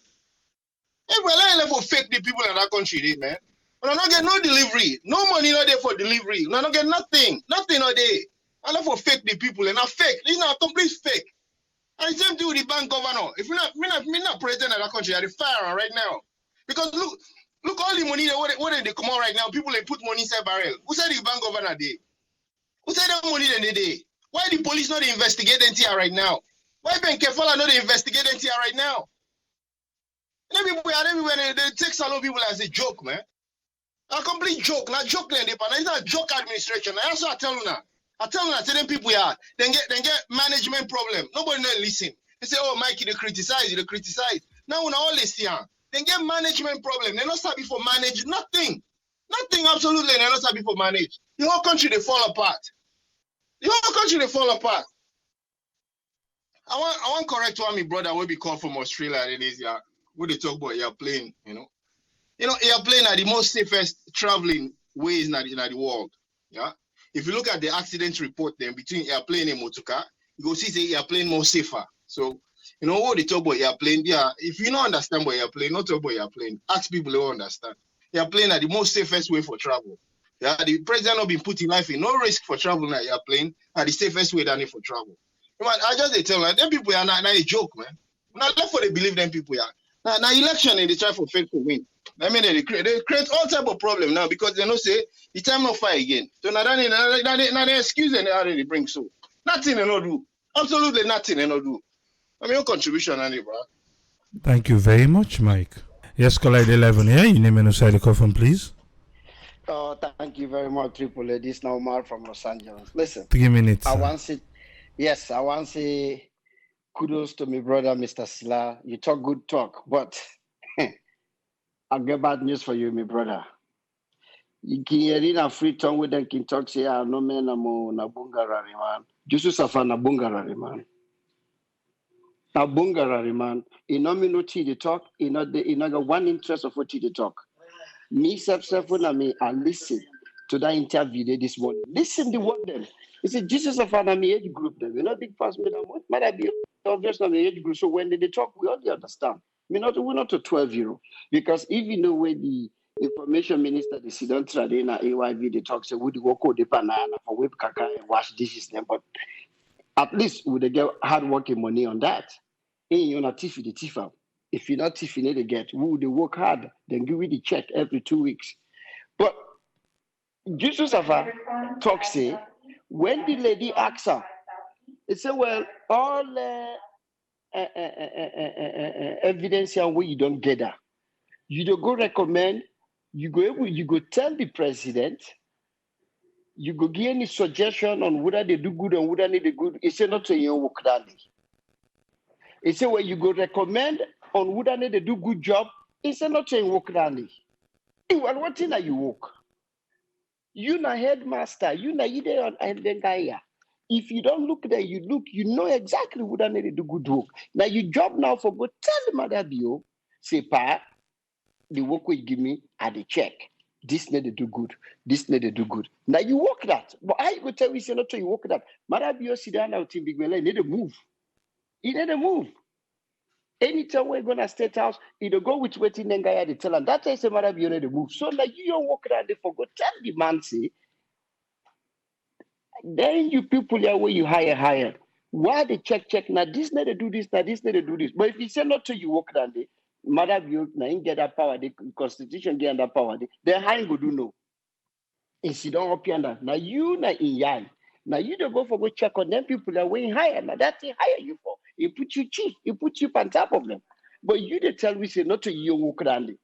Hey, well, I level fake the people in that country, man. When I don't get no delivery, no money not there for delivery. When I don't get nothing not there. I level fake the people, and not fake. This is not complete fake. And same thing with the bank governor. If we're not president of that country, I fire right now. Because look all the money what they come out right now, people they put money inside barrel. Who said the bank governor day? Who said that money then they day? Why the police not investigate NTR right now? Why Ben Kefala not investigate NTR right now? And everywhere they take some people as a joke, man. A complete joke, not joke then it's not a joke administration. I also tell you now. I tell them people here, then get management problem. Nobody not listen. They say, oh Mikey, they criticize. Now we all listen here. They get management problem. They're not sabi for manage nothing. Nothing absolutely. They're not sabi for manage. The whole country they fall apart. I want correct one, my brother will be called from Australia. It is yeah. What they talk about airplane, airplane are the most safest traveling ways in the world. Yeah. If you look at the accident report then between airplane and motorcar, you go see the airplane more safer. So, what they talk about airplane, yeah. If you don't understand about airplane, not talk about airplane. Ask people who understand. Airplane are the most safest way for travel. Yeah, the president not been putting life in no risk for travel in airplane are the safest way than for travel. Man, I just they tell them people are not a joke, man. Not left for they believe them people are. Now election and they try for faithful win. I mean they create all type of problem now because they know say the time not fight again. So now they excuse and they bring so nothing they not do. Absolutely nothing they not do. I mean, no contribution, any bro. Thank you very much, Mike. Yes, collide 11 here. You name and inside the coffin, please. Oh, thank you very much, Triple A. This now Omar from Los Angeles. Listen, 3 minutes. I want to say kudos to my brother, Mr. Silla. You talk good talk, but I'll get bad news for you, my brother. You can hear in a free tongue with them can talk say, no man, na bungarari man. Just safa na bungarari man. Na bungarari man. You know me no tea to talk. You know got one interest of what tea to talk. Me self when I listen to that interview this morning. Listen to what them. It's a Jesus of an age group them. We're not big fast with them. Might be obvious on the age group. So when they talk, we already understand. We're not a 12-year-old. Because if you know where the information minister, the Sidon Tradena AYV, they talk, say, would you go the banana for whip kaka and wash dishes them? But at least would they get hard working money on that? And you're not tiffy the tiff out. If you're not tiffy, they get, who they work hard, then give you the check every 2 weeks. But Jesus of a talk say, when the lady asks her, it said, well, all evidence here where you don't get that. You don't go recommend, you go tell the president, you go give any suggestion on whether they do good and whether they do good. It's not to your work that day. It's where you go recommend on whether they do good job. It's not to your work that day. Well, what thing are you work? You na headmaster, you na ide on and then guy. If you don't look there, you know exactly whether they do good work. Now you job now for go tell the mother bio, say pa, the work will give me at the check. This need to do good. This need to do good. Now you work that. But I go tell you, say not to you work that. Mother bio sit down out in big well, need to move. He need to move. Anytime we're gonna state house, either go with waiting then guy they tell and that is a mother bio need to move. So now you don't work that they forgot tell the man say. Then you people here where you hire. Why they check? Now this need to do this, now this need to do this. But if you say not to you work that day, mother you now you get that power, the constitution get that power, then how you go do no? And she don't up yonder. Now you na in yan. Now you don't go for go check on them people that way higher. Now that's they hire you for. He put you chief, he put you on top of them. But you they tell me say not to you work that day.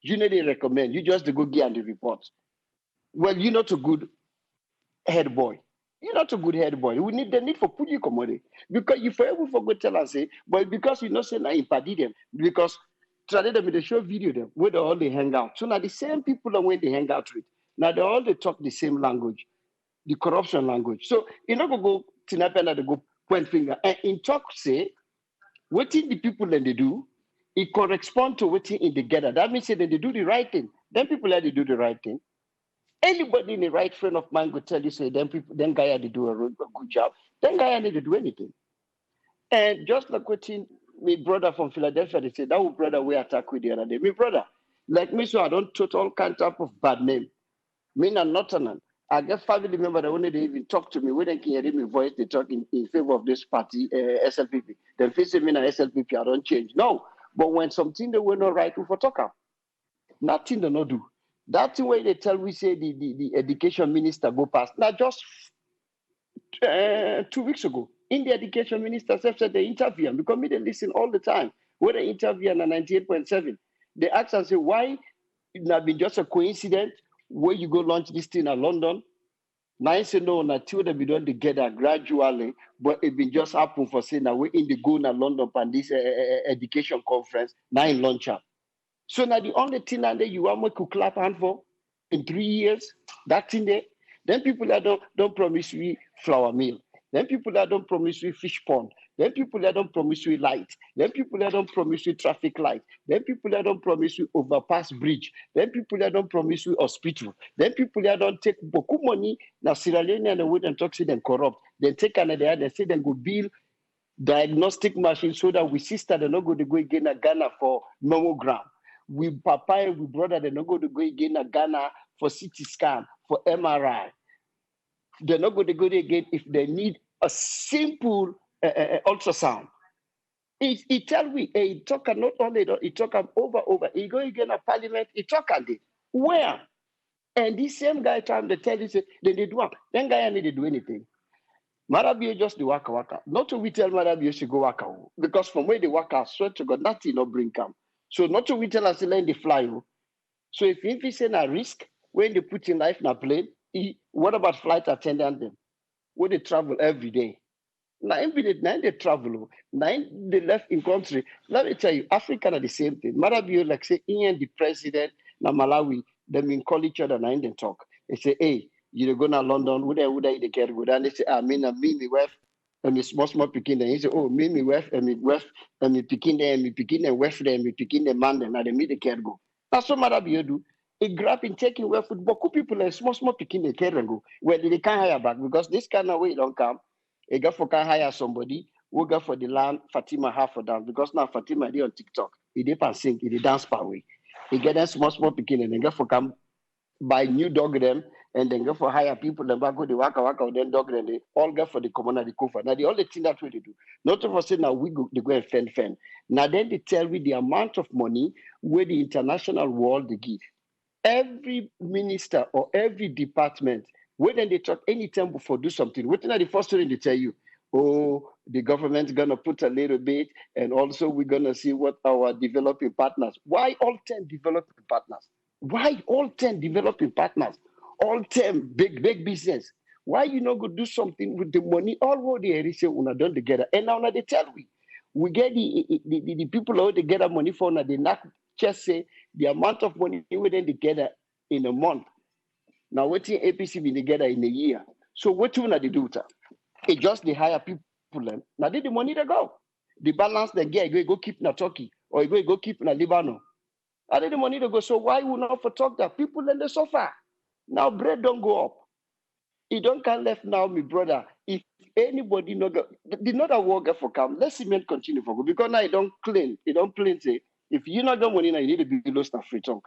You know they recommend. You just to go get on the report. Well, you're not a good head boy. You're not a good head boy. We need the need for put you commodity. Because you forever forget tell and say, but because you not say now impadi them, because try them in the show video them where they all they hang out. So now the same people are when they hang out with. Now they all they talk the same language, the corruption language. So you know go tinapena they go point finger. And in talk say, what the people then they do, it correspond to what in the gather. That means that they do the right thing. Then people let they do the right thing. Anybody in the right frame of mind could tell you, say, then guy had to do a good job. Then guy had to do anything. And just like what my brother from Philadelphia, they said, that was brother we attack with the other day. My brother, like me, so I don't touch all kinds of bad name. Me and Northern. I get family member that when they even talk to me, when they can hear my voice, they talk in favor of this party, SLPP. Then facing me and SLPP, I don't change. No. But when something they were not right, we for talk. Nothing they not do. That's the way they tell we say the education minister go past. Now just 2 weeks ago, in the education minister said they interview him because me they listen all the time. When they interview on 98.7, they ask and say why it not been just a coincidence where you go launch this thing in London. Now I say no, na two that we done together gradually, but it been just happen for saying now we in the go na London and this education conference now in launch up. So now the only thing that you want me to clap hand for in 3 years, that thing there, then people that don't promise me flour meal. Then people that don't promise you fish pond. Then people that don't promise you light. Then people that don't promise you traffic light. Then people that don't promise you overpass bridge. Then people that don't promise you hospital. Then people that don't take beaucoup money. Now Sierra Leone and the way and talk say them corrupt. Then take Canada, they say them go build diagnostic machine so that we sister they not go to go again to Ghana for mammogram. We papa and we brother they not go to go again to Ghana for CT scan, for MRI. They're not going to go again if they need a simple ultrasound. He tell me, he talk not only, he talk over. He go again at parliament, he talk at it. Where? And this same guy trying to tell you, say, they do one. Then guy need to do anything. Marabio just the waka. Not to we tell Marabio she go waka. Because from where they waka, I swear to God, nothing no bring come. So not to we tell us let the fly. So if he say a risk, when they put in life in a plane, what about flight attendant them? Where they travel every day? Now they travel. Now they left in country. Let me tell you, Africa are the same thing. Marabio like say Ian the president, na Malawi, they call each other and then talk. They say, hey, you go to London, would they get good? And they say, me, me wife, and me small picking there. He say, oh, me wife, and me picking there, and me picking the wife there, and me picking the man there, and they meet the care go. That's what Marabio do. A grab in taking where football people are small picking the care and go. Well, they can't hire back because this kind of way don't come. A guy for can hire somebody who go for the land Fatima half for them because now Fatima they on TikTok. He dey pan sing, he dey dance per way. He get them small picking and then go for come buy new dog them and then go for hire people then back go the waka then dog them they all go for the community cover. Now the only thing that we do. Not of us say now we go they go and fend. Now then they tell me the amount of money where the international world they give. Every minister or every department, when they talk anytime before do something, within the first thing they tell you, oh, the government's gonna put a little bit, and also we're gonna see what our developing partners. Why all 10 developing partners? Why all 10 developing partners? All 10 big business. Why you not go do something with the money? All what they say una done together. And now they tell we get the people who they get money for now they not just say the amount of money we then together in a month. Now what APC be together in a year. So what you wanna do? It just the higher people. Now did the money they go. The balance they get, go keep in Turkey or you go keep in Lebanon. I did the money to go. So why would not for talk that people then they suffer? Now bread don't go up. It don't can left now, my brother. If anybody not go, the not a worker for come, let cement continue for go because now it don't clean. It don't plain say if you not got money now, you need to be lost and free tongue.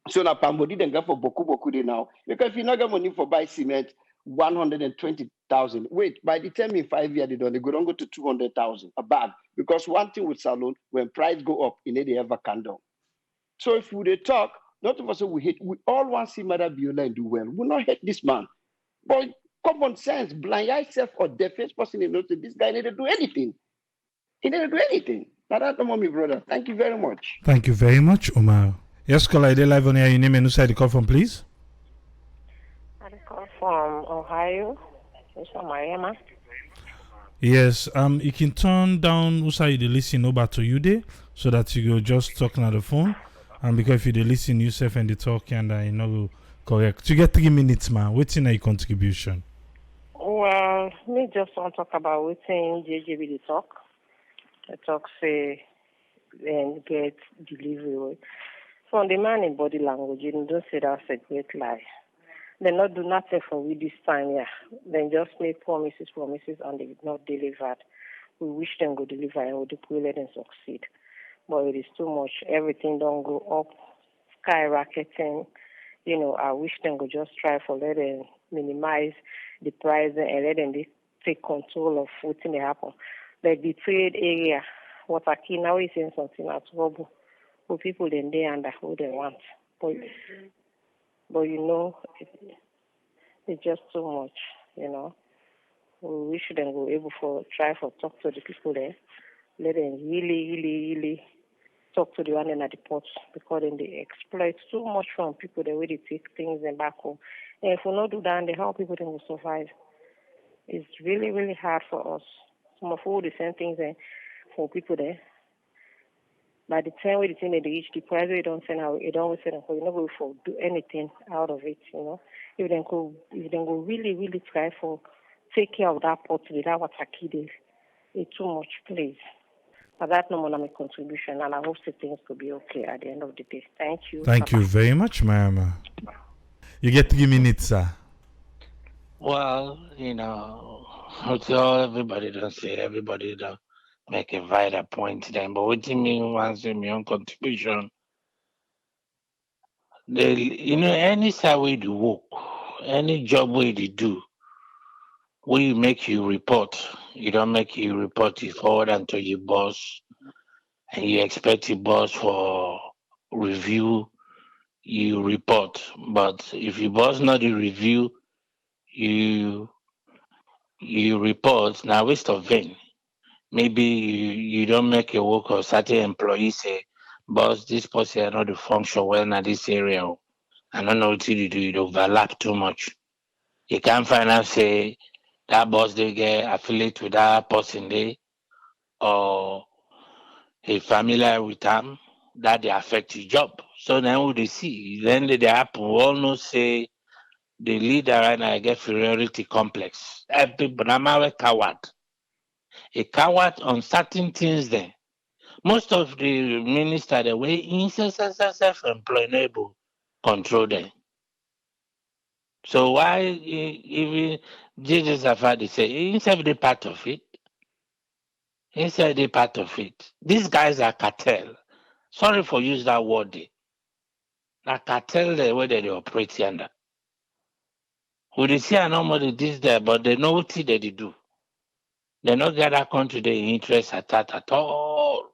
So now Pambodi then go for boku day now. Because if you not got money for buy cement, 120,000. Wait, by the time in 5 years they don't, they go to 200,000 a bag. Because one thing with salon, when price go up, it need ever can down. So if we talk, not of us we hate, we all want to see Mother Biola and do well. We not hate this man. But common sense, blind yourself or deafest person in notice, this guy didn't do anything. He didn't do anything. Now that's my brother. Thank you very much. Thank you very much, Omar. Yes, caller, they live on air. Your name and who side the call from, please? I call from Ohio. It's from Miami. Yes, you can turn down who side you listen over to you there so that you go just talking on the phone. And because if you listen yourself and the talk and you know correct. You get 3 minutes, man. What's in your contribution? Well, me just want to talk about what's in JJB the talk. The talk say and get delivery. So on the man in body language, you don't say that's a great lie. They not do nothing for we this time, yeah. They just make promises, and they not delivered. We wish them go deliver and we do let them succeed. But it is too much. Everything don't go up, skyrocketing. You know, I wish them could just try for let them minimize the price and let them take control of what's in the happen. Like the trade area, what I key now is saying something at trouble. For people then they under who they want. But you know, it's just too much, you know. We wish them go able for try for talk to the people there. Let them really talk to the one in at the ports because then they exploit too much from people the way they take things and back home. And if we not do that, then how people then will survive? It's really hard for us. Some of all the same things for people there. By the time we they reach the price, we don't send out. You don't send out. You not go for do anything out of it. You know, if they go really try for take care of that pot without what kid. It's too much, please. But that's no more than my contribution, and I hope that things will be okay at the end of the day. Thank you. Thank you very much, ma'am. You get 3 minutes, sir. Well, it's all everybody don't say, everybody don't make a vital point then. But what do you mean once my own contribution? Any side we do work, any job we do, we make you report. You don't make you report it forward until your boss, and you expect your boss for review, you report. But if your boss not the review, you report, now waste of vain. Maybe you don't make a work or certain employees say, boss, this person not to function well in this area. I don't know what you do, it overlap too much. You can't find out say that boss they get affiliate with that person there or a familiar with them that they affect your job. So then what they see, then they happen, we all know say the leader right now get inferiority complex. Everybody, I'm a coward. A coward on certain things then. Most of the minister the way self-employed control them. So why even Jesus Afadi say inside the part of it? Inside the part of it. These guys are cartel. Sorry for use that word there. Na cartel the way they operate under. We dey see normally this there, but they know what they do. They not get that country the interest at all.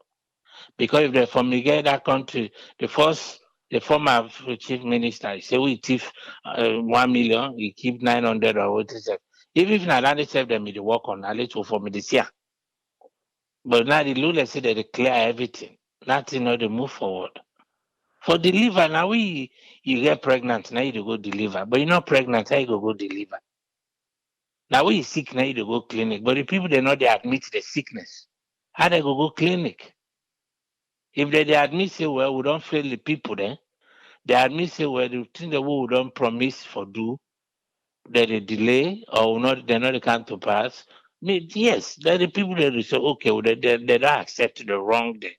Because if they fumigate that country, the former chief minister say we thief 1 million, he keep 900 or what is it. Even if not itself them they work on at least for me this year. But now the Lula say they clear everything. Nothing they move forward. For deliver, now you get pregnant, now you go deliver. But you're not pregnant, how you go deliver? Now we sick, now you go clinic. But the people they know they admit the sickness. How they go clinic? If they admit say, well, we don't fail the people then, they admit say, well, the thing that we don't promise for do, that they delay or not, they're not come to pass. Yes, then the people that say, okay, well, they don't accept the wrong day.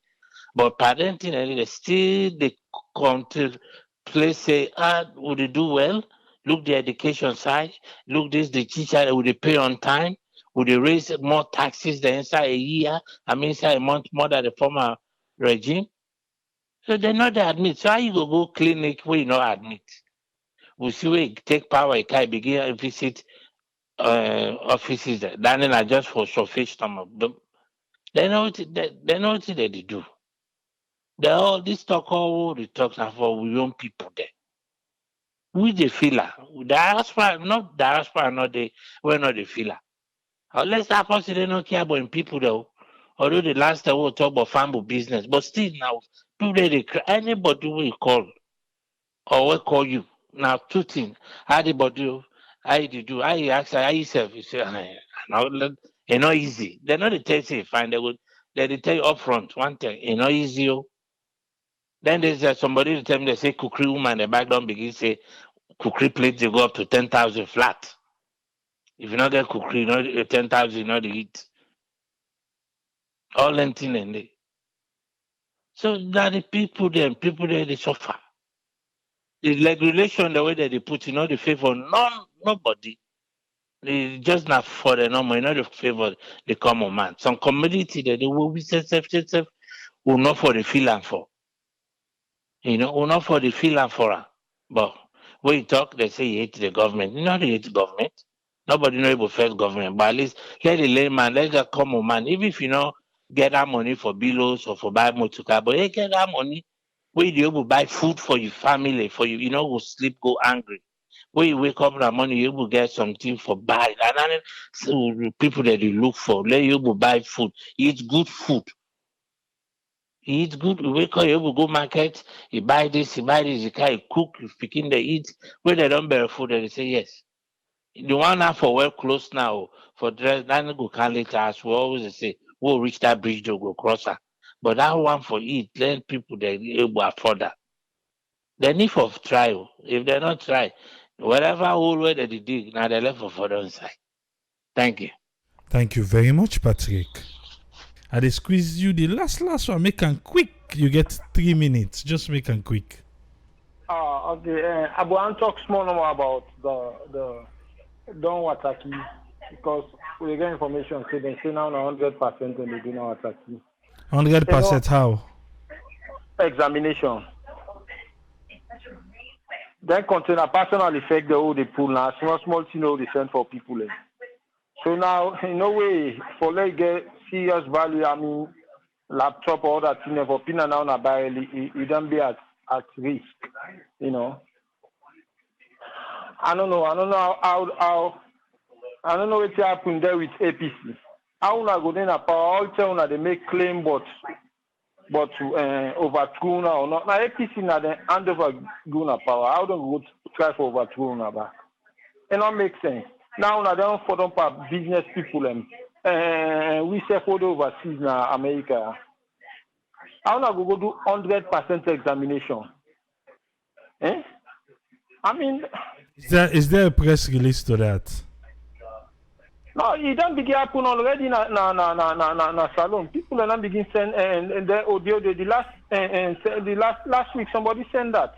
But parenting, they still they contemplate say, would they do well? Look the education side, look this the teacher, would they pay on time? Would they raise more taxes than inside a year? I mean inside a month more than the former regime? So they not they admit. So how you go clinic where you not admit? We see where you take power, you can begin visit offices there. Then are just for surface stomach. They know what they do. They all this talk all the talks are for we own people there. We the filler. Diaspora, not diaspora, not the we're not the filler. Unless that person they don't care about people though. Although the last time we talk about family business, but still now people anybody we call or we call you. Now two things. How the body how you do, how you ask how you self, you say it's not easy. They're not the tell you fine, they tell you upfront one thing, it's not easy. Then there's somebody tell me they say cookery woman the back don't begin say cookery plates they go up to 10,000 flat. If you not get cookery, you know 10,000 you know the eat. All anything and they. So that the people there they suffer. The regulation the way that they put in all the favor nobody. They just not for the normal, not the favor the common man. Some community that they will be self will not for the feel and for. Will not for the feel and for her. But when you talk, they say you hate the government. You know they hate the government. Nobody know about first government, but at least let the layman, let the common man, even if you know get that money for bills or for buy motor car, but you get that money where you able buy food for your family, for you, go sleep, go angry. When you wake up in the morning, you able get something for buy. And then so people that you look for, let you able buy food, eat good food. You eat good, you wake up, you able go market, you buy this, you can cook, you begin to eat. When they don't bear food, they say yes. The one now for well close now for dress then go can later as we always say we'll reach that bridge to go cross her. But that one for it, then people they able afford that. The need for trial. If they not try, whatever hole where they dig, now they left for further inside. Thank you. Thank you very much, Patrick. I dey squeeze you the last one. Make am quick. You get 3 minutes. Just make am quick. Okay. I want to talk small more about the Don Wataki because we get information say they say now 100% when they do now Wataki. 100% how? Examination. Then contain a personal effect the whole they pull now small thing they send for people. So now in no way for like get serious value. I mean laptop or that thing for pin now na buy it don't be at risk. You know. I don't know how I don't know what happened there with APC. How una go then power all tell una they make claim but overthrow una or not. Now APC na the hand over guna power. How don't go try for overthrow una back? It don't make sense. Now una don't for them business people we say for the overseas na America. How una go do 100% examination? Eh? I mean Is there a press release to that? No, it don't begin happen already na salon. People are not begin send and the audio the last week somebody send that.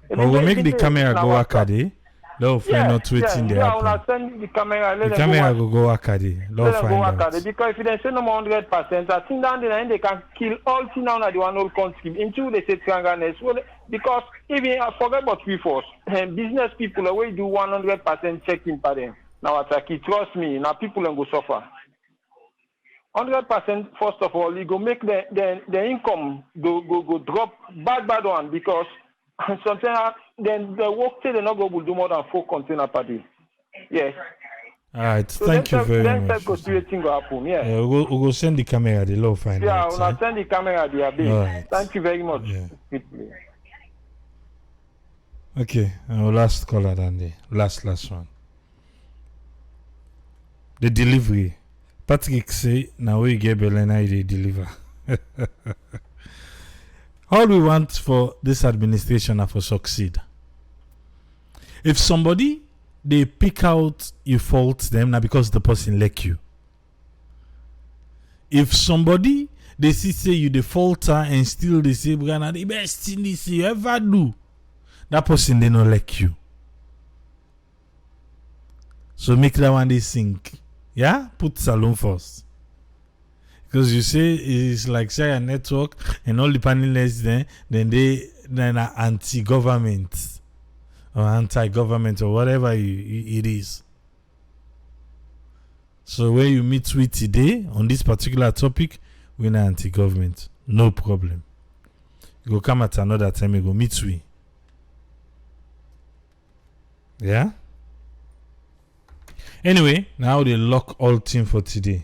Or we make the camera go Akade. They'll find out waiting there. Yeah, when send the camera, the camera will go Akade. They'll find out. Because if they send them 100%, I think down the line they can kill all things now that the one whole country. Until they say triangleness. Well, because even I forget about we force business people always do 100% checking per them. Now Ataki, trust me, now people will go suffer. 100% first of all, it go make the income go drop bad one because sometimes then the work say they not go do more than 4 container per day. Yes. All right, so thank you very much. Then go happen. Yeah. We'll go send the camera the low find yeah, out. Yeah, we'll send the camera the abbey. Right. Thank you very much. Yeah. Okay, our last caller then the last one. The delivery. Patrick say now we get Belena they deliver. All we want for this administration are for succeed. If somebody they pick out your faults them now because the person like you. If somebody they see say you the faulter and still they say Brianna the best thing this you ever do, that person they not like you. So make that one they sink. Yeah, put Salon first. Because you say it's like say a network and all the panelists then they are anti-government or anti-government or whatever it is. So when you meet with today on this particular topic, we're not anti-government. No problem. You go come at another time, you go meet we. Yeah? Anyway, now they lock all team for today.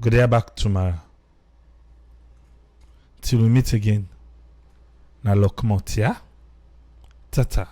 Go there back tomorrow. Till we meet again. Now lock mot, yeah? Tata.